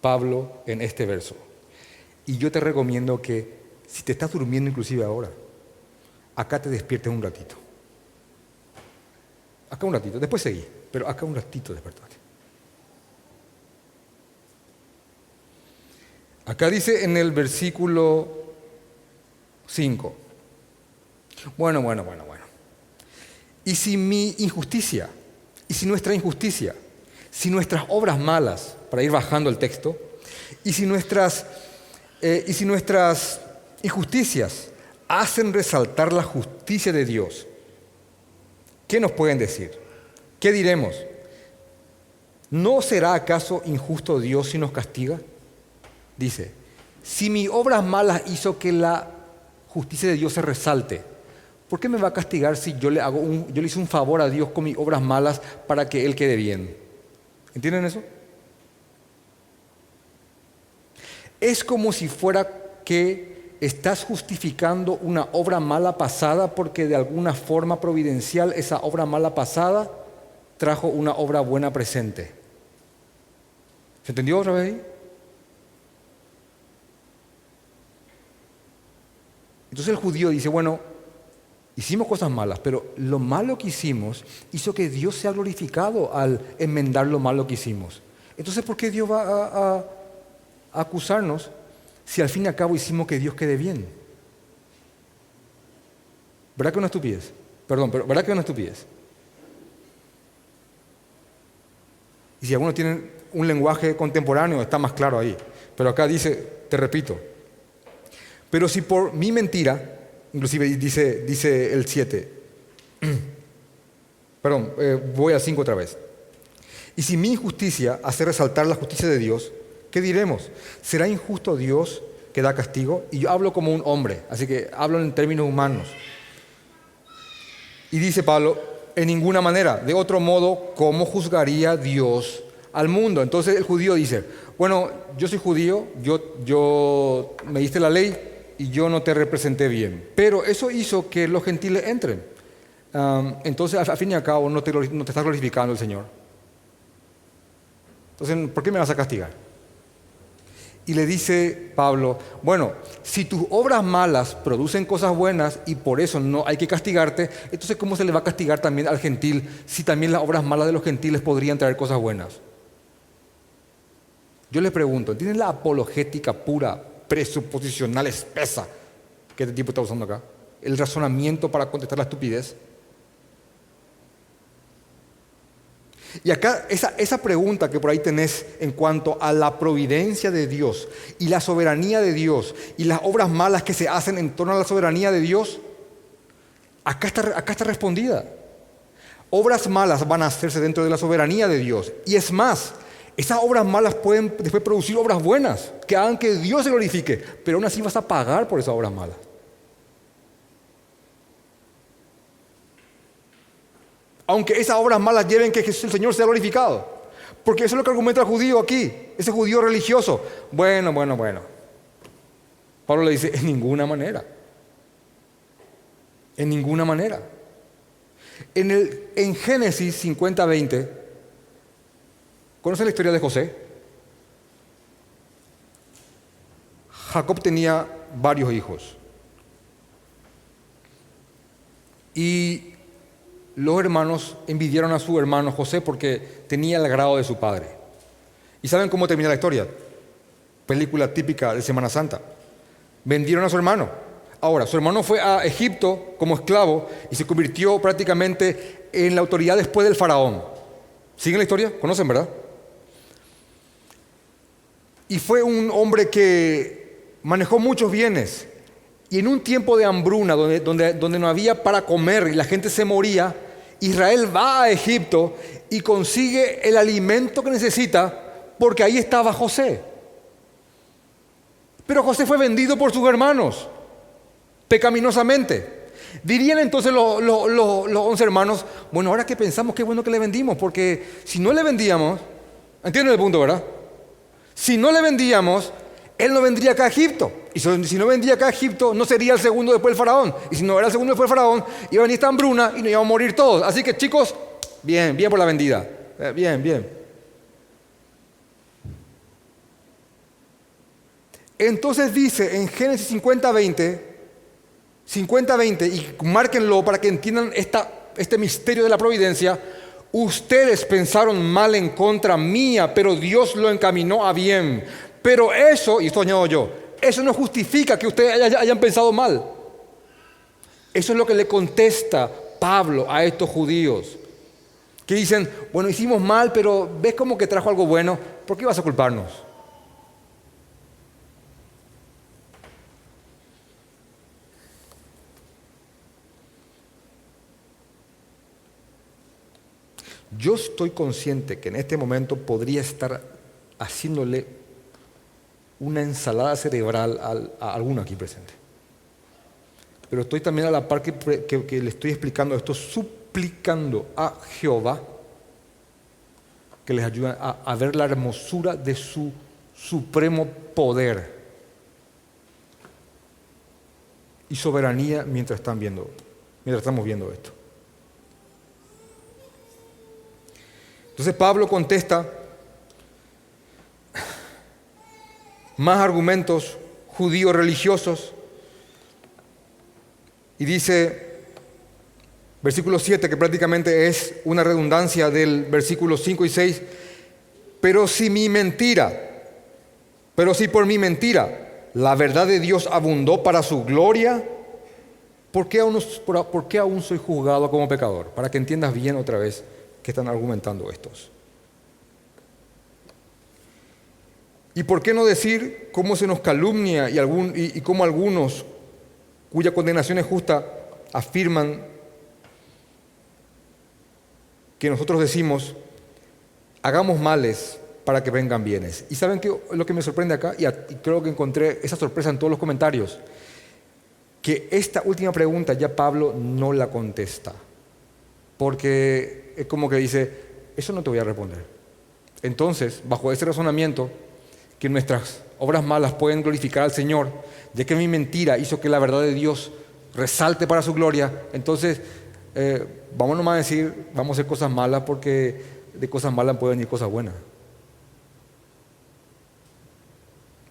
Pablo en este verso? Y yo te recomiendo que, si te estás durmiendo inclusive ahora, acá te despiertes un ratito. Acá un ratito, después seguí, pero acá un ratito despertate. Acá dice en el versículo 5. Bueno. Y si mi injusticia, y si nuestra injusticia, si nuestras obras malas, para ir bajando el texto, y si nuestras injusticias hacen resaltar la justicia de Dios, ¿qué nos pueden decir? ¿Qué diremos? ¿No será acaso injusto Dios si nos castiga? Dice, si mis obras malas hizo que la justicia de Dios se resalte, ¿por qué me va a castigar si yo le hice un favor a Dios con mis obras malas para que Él quede bien? ¿Entienden eso? Es como si fuera que estás justificando una obra mala pasada porque de alguna forma providencial esa obra mala pasada trajo una obra buena presente. ¿Se entendió otra vez ahí? Entonces el judío dice, hicimos cosas malas, pero lo malo que hicimos hizo que Dios sea glorificado al enmendar lo malo que hicimos. Entonces, ¿por qué Dios va a acusarnos si al fin y al cabo hicimos que Dios quede bien? ¿Verdad que es una estupidez? Perdón, pero ¿verdad que es una estupidez? Y si algunos tienen un lenguaje contemporáneo, está más claro ahí. Pero acá dice, te repito, Pero si por mi mentira, inclusive dice el 7, perdón, voy al 5 otra vez. Y si mi injusticia hace resaltar la justicia de Dios, ¿qué diremos? ¿Será injusto Dios que da castigo? Y yo hablo como un hombre, así que hablo en términos humanos. Y dice Pablo, en ninguna manera. De otro modo, ¿cómo juzgaría Dios al mundo? Entonces el judío dice, bueno, yo soy judío, yo me diste la ley y yo no te representé bien. Pero eso hizo que los gentiles entren. Entonces, al fin y al cabo, no te está glorificando el Señor. Entonces, ¿por qué me vas a castigar? Y le dice Pablo, bueno, si tus obras malas producen cosas buenas y por eso no hay que castigarte, entonces ¿cómo se le va a castigar también al gentil si también las obras malas de los gentiles podrían traer cosas buenas? Yo le pregunto, ¿tienen la apologética pura, presuposicional, espesa que este tipo está usando acá? ¿El razonamiento para contestar la estupidez? Y acá esa pregunta que por ahí tenés en cuanto a la providencia de Dios y la soberanía de Dios y las obras malas que se hacen en torno a la soberanía de Dios, acá está respondida. Obras malas van a hacerse dentro de la soberanía de Dios. Y es más, esas obras malas pueden después producir obras buenas que hagan que Dios se glorifique, pero aún así vas a pagar por esas obras malas. Aunque esas obras malas lleven que el Señor sea glorificado. Porque eso es lo que argumenta el judío aquí, ese judío religioso. Bueno. Pablo le dice, en ninguna manera. En ninguna manera. En Génesis 50:20, ¿conocen la historia de José? Jacob tenía varios hijos. Y los hermanos envidiaron a su hermano José porque tenía el grado de su padre. ¿Y saben cómo termina la historia? Película típica de Semana Santa. Vendieron a su hermano. Ahora, su hermano fue a Egipto como esclavo y se convirtió prácticamente en la autoridad después del faraón. ¿Siguen la historia? ¿Conocen, verdad? Y fue un hombre que manejó muchos bienes. Y en un tiempo de hambruna, donde no había para comer y la gente se moría, Israel va a Egipto y consigue el alimento que necesita porque ahí estaba José. Pero José fue vendido por sus hermanos, pecaminosamente. Dirían entonces los 11 hermanos, bueno, ahora que pensamos, qué bueno que le vendimos, porque si no le vendíamos, ¿entienden el punto, verdad? Si no le vendíamos, él no vendría acá a Egipto. Y si no vendría acá a Egipto, no sería el segundo después del faraón. Y si no era el segundo después del faraón, iba a venir esta hambruna y nos íbamos a morir todos. Así que chicos, bien por la vendida. Bien. Entonces dice en Génesis 50:20, y márquenlo para que entiendan este misterio de la providencia. Ustedes pensaron mal en contra mía, pero Dios lo encaminó a bien. Pero eso, y esto añado yo, eso no justifica que ustedes hayan pensado mal. Eso es lo que le contesta Pablo a estos judíos, que dicen, bueno, hicimos mal, pero ¿ves como que trajo algo bueno? ¿Por qué vas a culparnos? Yo estoy consciente que en este momento podría estar haciéndole una ensalada cerebral a alguno aquí presente. Pero estoy también a la par que le estoy explicando esto, suplicando a Jehová que les ayude a ver la hermosura de su supremo poder y soberanía mientras estamos viendo esto. Entonces Pablo contesta más argumentos judíos religiosos y dice, versículo 7, que prácticamente es una redundancia del versículo 5 y 6, pero si por mi mentira la verdad de Dios abundó para su gloria, ¿por qué aún soy juzgado como pecador? Para que entiendas bien otra vez que están argumentando estos. ¿Y por qué no decir cómo se nos calumnia y cómo algunos cuya condenación es justa afirman que nosotros decimos, hagamos males para que vengan bienes? ¿Y saben qué es lo que me sorprende acá? Y creo que encontré esa sorpresa en todos los comentarios. Que esta última pregunta ya Pablo no la contesta. Porque es como que dice, eso no te voy a responder. Entonces, bajo ese razonamiento, que nuestras obras malas pueden glorificar al Señor, ya que mi mentira hizo que la verdad de Dios resalte para su gloria, entonces vamos nomás a decir, vamos a hacer cosas malas porque de cosas malas pueden venir cosas buenas.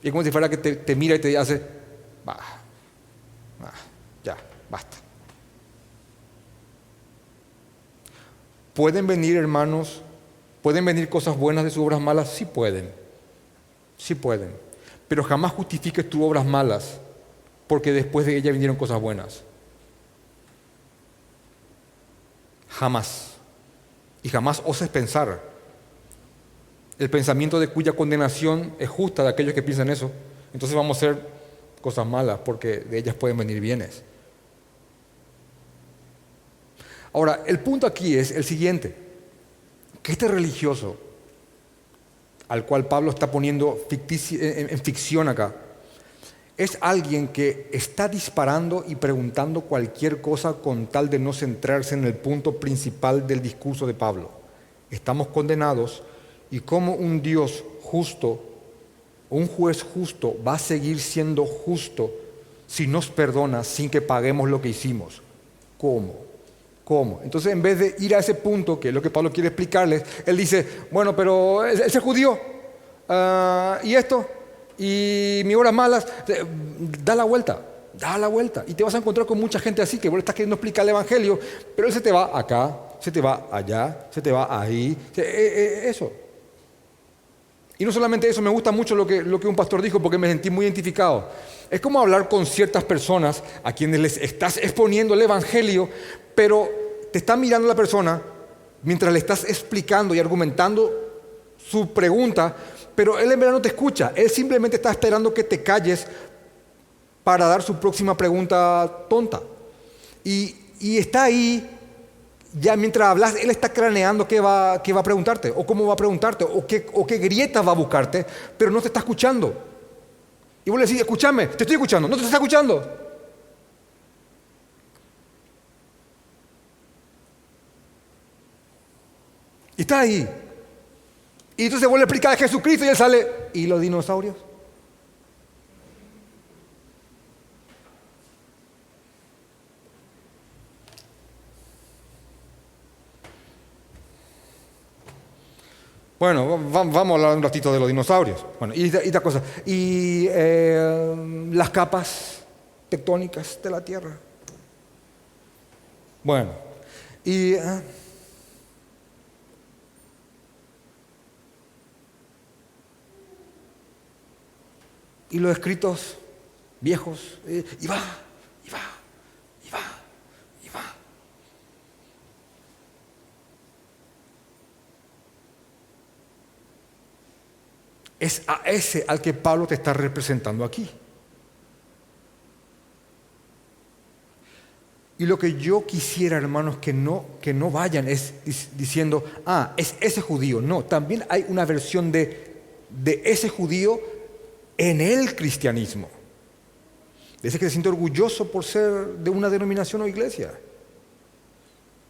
Y es como si fuera que te mira y te hace, ya, basta. ¿Pueden venir, hermanos? ¿Pueden venir cosas buenas de sus obras malas? Sí pueden. Sí pueden. Pero jamás justifiques tus obras malas porque después de ellas vinieron cosas buenas. Jamás. Y jamás oses pensar. El pensamiento de cuya condenación es justa de aquellos que piensan eso. Entonces vamos a hacer cosas malas porque de ellas pueden venir bienes. Ahora, el punto aquí es el siguiente, que este religioso, al cual Pablo está poniendo en ficción acá, es alguien que está disparando y preguntando cualquier cosa con tal de no centrarse en el punto principal del discurso de Pablo. Estamos condenados y cómo un Dios justo, un juez justo, va a seguir siendo justo si nos perdona sin que paguemos lo que hicimos. ¿Cómo? Entonces, en vez de ir a ese punto, que es lo que Pablo quiere explicarles, él dice, bueno, pero él se judío, y esto, y mis obras malas, da la vuelta, y te vas a encontrar con mucha gente así, que vos le estás queriendo explicar el Evangelio, pero él se te va acá, se te va allá, se te va ahí, eso. Y no solamente eso, me gusta mucho lo que un pastor dijo porque me sentí muy identificado. Es como hablar con ciertas personas a quienes les estás exponiendo el Evangelio, pero te está mirando la persona mientras le estás explicando y argumentando su pregunta, pero él en verdad no te escucha. Él simplemente está esperando que te calles para dar su próxima pregunta tonta. Y está ahí. Ya mientras hablas, él está craneando qué va a preguntarte, o cómo va a preguntarte, o qué grietas va a buscarte, pero no te está escuchando. Y vos le decís, escúchame, te estoy escuchando, no te está escuchando. Y está ahí. Y entonces vos le explicas a Jesucristo y él sale, ¿y los dinosaurios? Bueno, vamos a hablar un ratito de los dinosaurios. Bueno, y esta cosa. Y las capas tectónicas de la Tierra. Bueno, y los escritos viejos. Y va. Es a ese al que Pablo te está representando aquí. Y lo que yo quisiera, hermanos, que no vayan es diciendo, es ese judío. No, también hay una versión de ese judío en el cristianismo. De ese que se siente orgulloso por ser de una denominación o iglesia.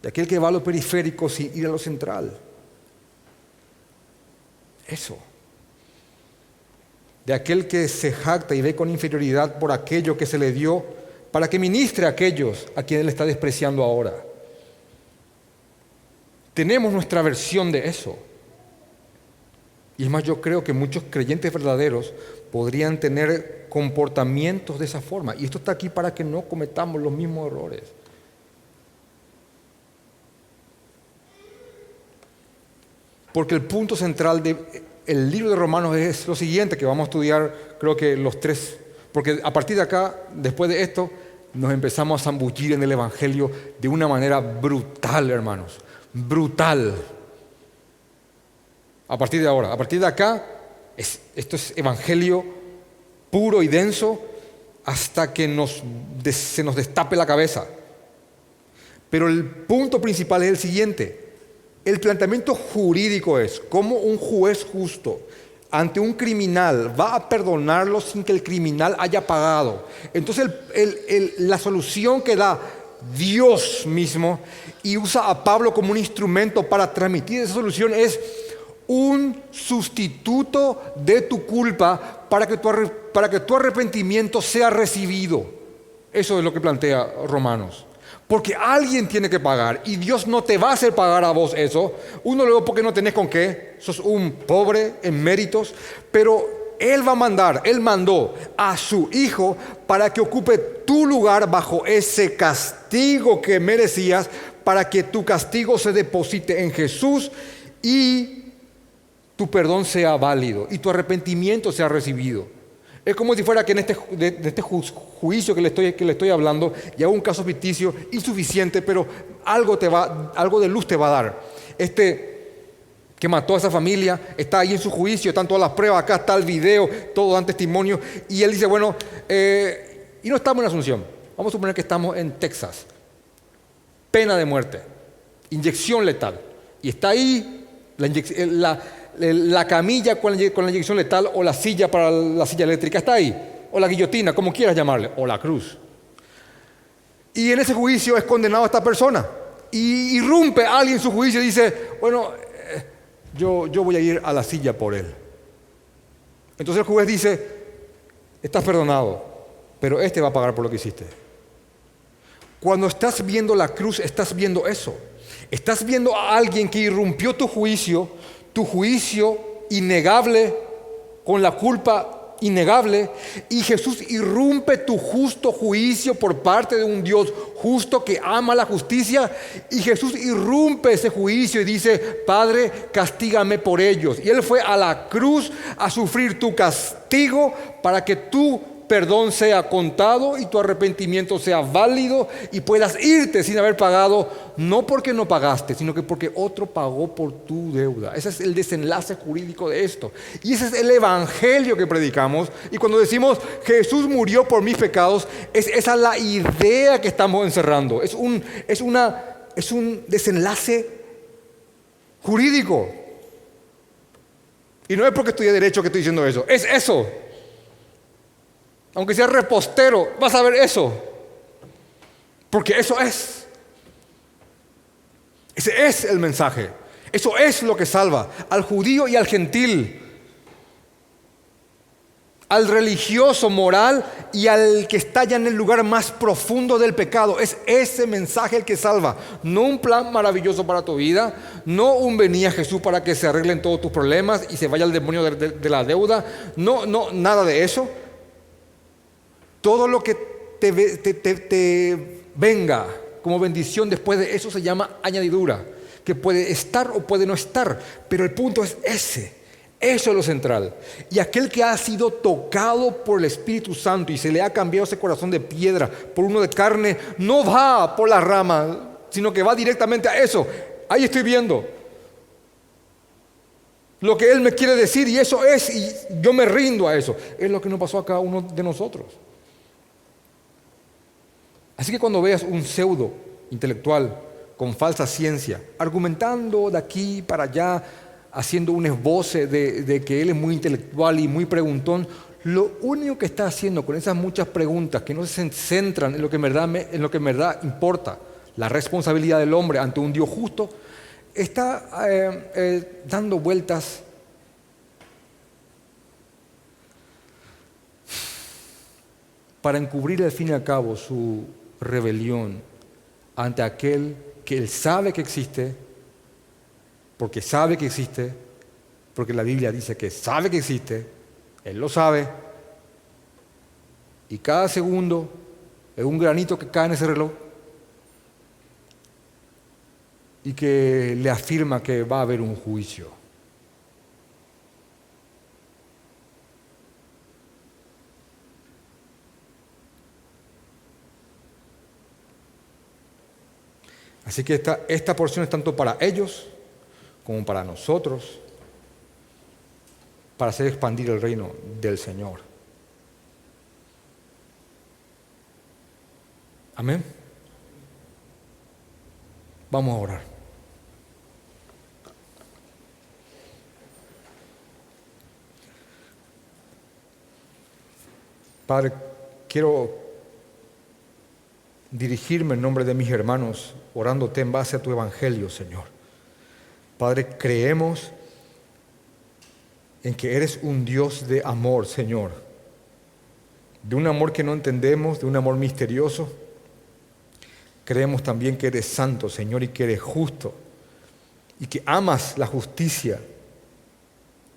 De aquel que va a lo periférico sin ir a lo central. Eso. De aquel que se jacta y ve con inferioridad por aquello que se le dio para que ministre a aquellos a quienes le está despreciando ahora. Tenemos nuestra versión de eso. Y es más, yo creo que muchos creyentes verdaderos podrían tener comportamientos de esa forma. Y esto está aquí para que no cometamos los mismos errores. Porque el punto central del libro de Romanos es lo siguiente, que vamos a estudiar, creo que los tres. Porque a partir de acá, después de esto, nos empezamos a zambullir en el Evangelio de una manera brutal, hermanos. Brutal. A partir de ahora, a partir de acá, Esto es evangelio puro y denso hasta que se nos destape la cabeza. Pero el punto principal es el siguiente. El planteamiento jurídico es cómo un juez justo ante un criminal va a perdonarlo sin que el criminal haya pagado. Entonces la solución que da Dios mismo y usa a Pablo como un instrumento para transmitir esa solución es un sustituto de tu culpa para que tu arrepentimiento sea recibido. Eso es lo que plantea Romanos. Porque alguien tiene que pagar y Dios no te va a hacer pagar a vos eso. Uno luego porque no tenés con qué, sos un pobre en méritos, pero Él mandó a su Hijo para que ocupe tu lugar bajo ese castigo que merecías, para que tu castigo se deposite en Jesús y tu perdón sea válido y tu arrepentimiento sea recibido. Es como si fuera que en este juicio que le estoy hablando, y hago un caso ficticio insuficiente, pero algo de luz te va a dar. Que mató a esa familia, está ahí en su juicio, están todas las pruebas, acá está el video, todo dan testimonio, y él dice, bueno, y no estamos en Asunción, vamos a suponer que estamos en Texas, pena de muerte, inyección letal, y está ahí la camilla con la inyección letal o la silla para la silla eléctrica, está ahí, o la guillotina, como quieras llamarle, o la cruz. Y en ese juicio es condenado a esta persona, y irrumpe alguien en su juicio y dice, bueno, yo voy a ir a la silla por él. Entonces el juez dice, estás perdonado, pero este va a pagar por lo que hiciste. Cuando estás viendo la cruz, estás viendo eso. Estás viendo a alguien que irrumpió tu juicio innegable, con la culpa innegable, y Jesús irrumpe tu justo juicio por parte de un Dios justo que ama la justicia, y Jesús irrumpe ese juicio y dice, Padre, castígame por ellos. Y Él fue a la cruz a sufrir tu castigo para que tu perdón sea contado y tu arrepentimiento sea válido y puedas irte sin haber pagado, no porque no pagaste, sino que porque otro pagó por tu deuda. Ese es el desenlace jurídico de esto. Y ese es el evangelio que predicamos. Y cuando decimos Jesús murió por mis pecados, esa es la idea que estamos encerrando. Es un desenlace jurídico. Y no es porque estudié derecho que estoy diciendo eso, es eso. Aunque seas repostero, vas a ver eso. Porque eso es. Ese es el mensaje. Eso es lo que salva al judío y al gentil, al religioso, moral y al que está ya en el lugar más profundo del pecado. Es ese mensaje el que salva. No un plan maravilloso para tu vida, no un venía Jesús para que se arreglen todos tus problemas y se vaya el demonio de la deuda. No, nada de eso. Todo lo que te venga como bendición después de eso se llama añadidura, que puede estar o puede no estar, pero el punto es ese. Eso es lo central. Y aquel que ha sido tocado por el Espíritu Santo y se le ha cambiado ese corazón de piedra por uno de carne, no va por la rama, sino que va directamente a eso. Ahí estoy viendo lo que Él me quiere decir, y eso es, y yo me rindo a eso. Es lo que nos pasó a cada uno de nosotros. Así que cuando veas un pseudo intelectual con falsa ciencia, argumentando de aquí para allá, haciendo un esboce de que él es muy intelectual y muy preguntón, lo único que está haciendo con esas muchas preguntas que no se centran en lo que en verdad importa, la responsabilidad del hombre ante un Dios justo, está dando vueltas para encubrir al fin y al cabo su rebelión ante aquel que él sabe que existe, porque la Biblia dice que sabe que existe, él lo sabe, y cada segundo es un granito que cae en ese reloj y que le afirma que va a haber un juicio. Así que esta porción es tanto para ellos como para nosotros. para hacer expandir el reino del Señor. Amén. Vamos a orar. Padre, quiero dirigirme en nombre de mis hermanos, orándote en base a tu evangelio, Señor. Padre, creemos en que eres un Dios de amor, Señor. De un amor que no entendemos, de un amor misterioso. Creemos también que eres santo, Señor, y que eres justo. Y que amas la justicia.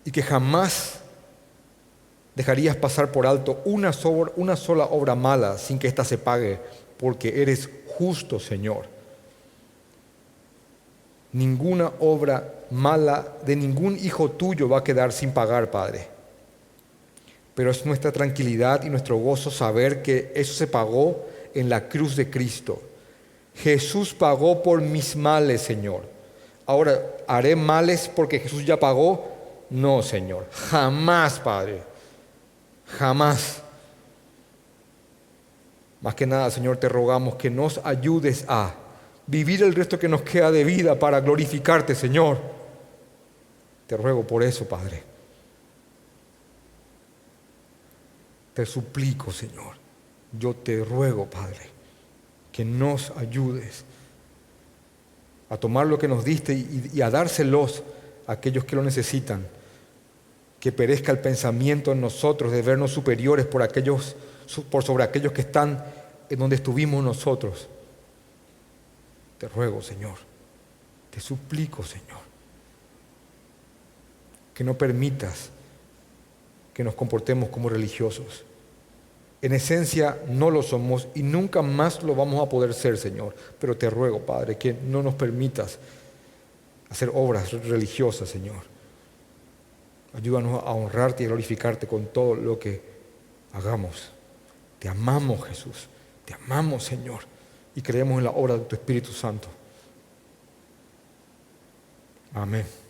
Y que jamás dejarías pasar por alto una sola obra mala sin que ésta se pague, porque eres justo, Señor. Ninguna obra mala de ningún hijo tuyo va a quedar sin pagar, Padre. Pero es nuestra tranquilidad y nuestro gozo saber que eso se pagó en la cruz de Cristo. Jesús pagó por mis males, Señor. Ahora, ¿haré males porque Jesús ya pagó? No, Señor. Jamás, Padre. Jamás. Más que nada, Señor, te rogamos que nos ayudes a vivir el resto que nos queda de vida para glorificarte, Señor. Te ruego por eso, Padre. Te suplico, Señor. Yo te ruego, Padre, que nos ayudes a tomar lo que nos diste y a dárselos a aquellos que lo necesitan. Que perezca el pensamiento en nosotros de vernos superiores por sobre aquellos que están en donde estuvimos nosotros. Te ruego, Señor, te suplico, Señor, que no permitas que nos comportemos como religiosos. En esencia no lo somos y nunca más lo vamos a poder ser, Señor. Pero te ruego, Padre, que no nos permitas hacer obras religiosas, Señor. Ayúdanos a honrarte y a glorificarte con todo lo que hagamos. Te amamos, Jesús. Te amamos, Señor. Y creemos en la obra de tu Espíritu Santo. Amén.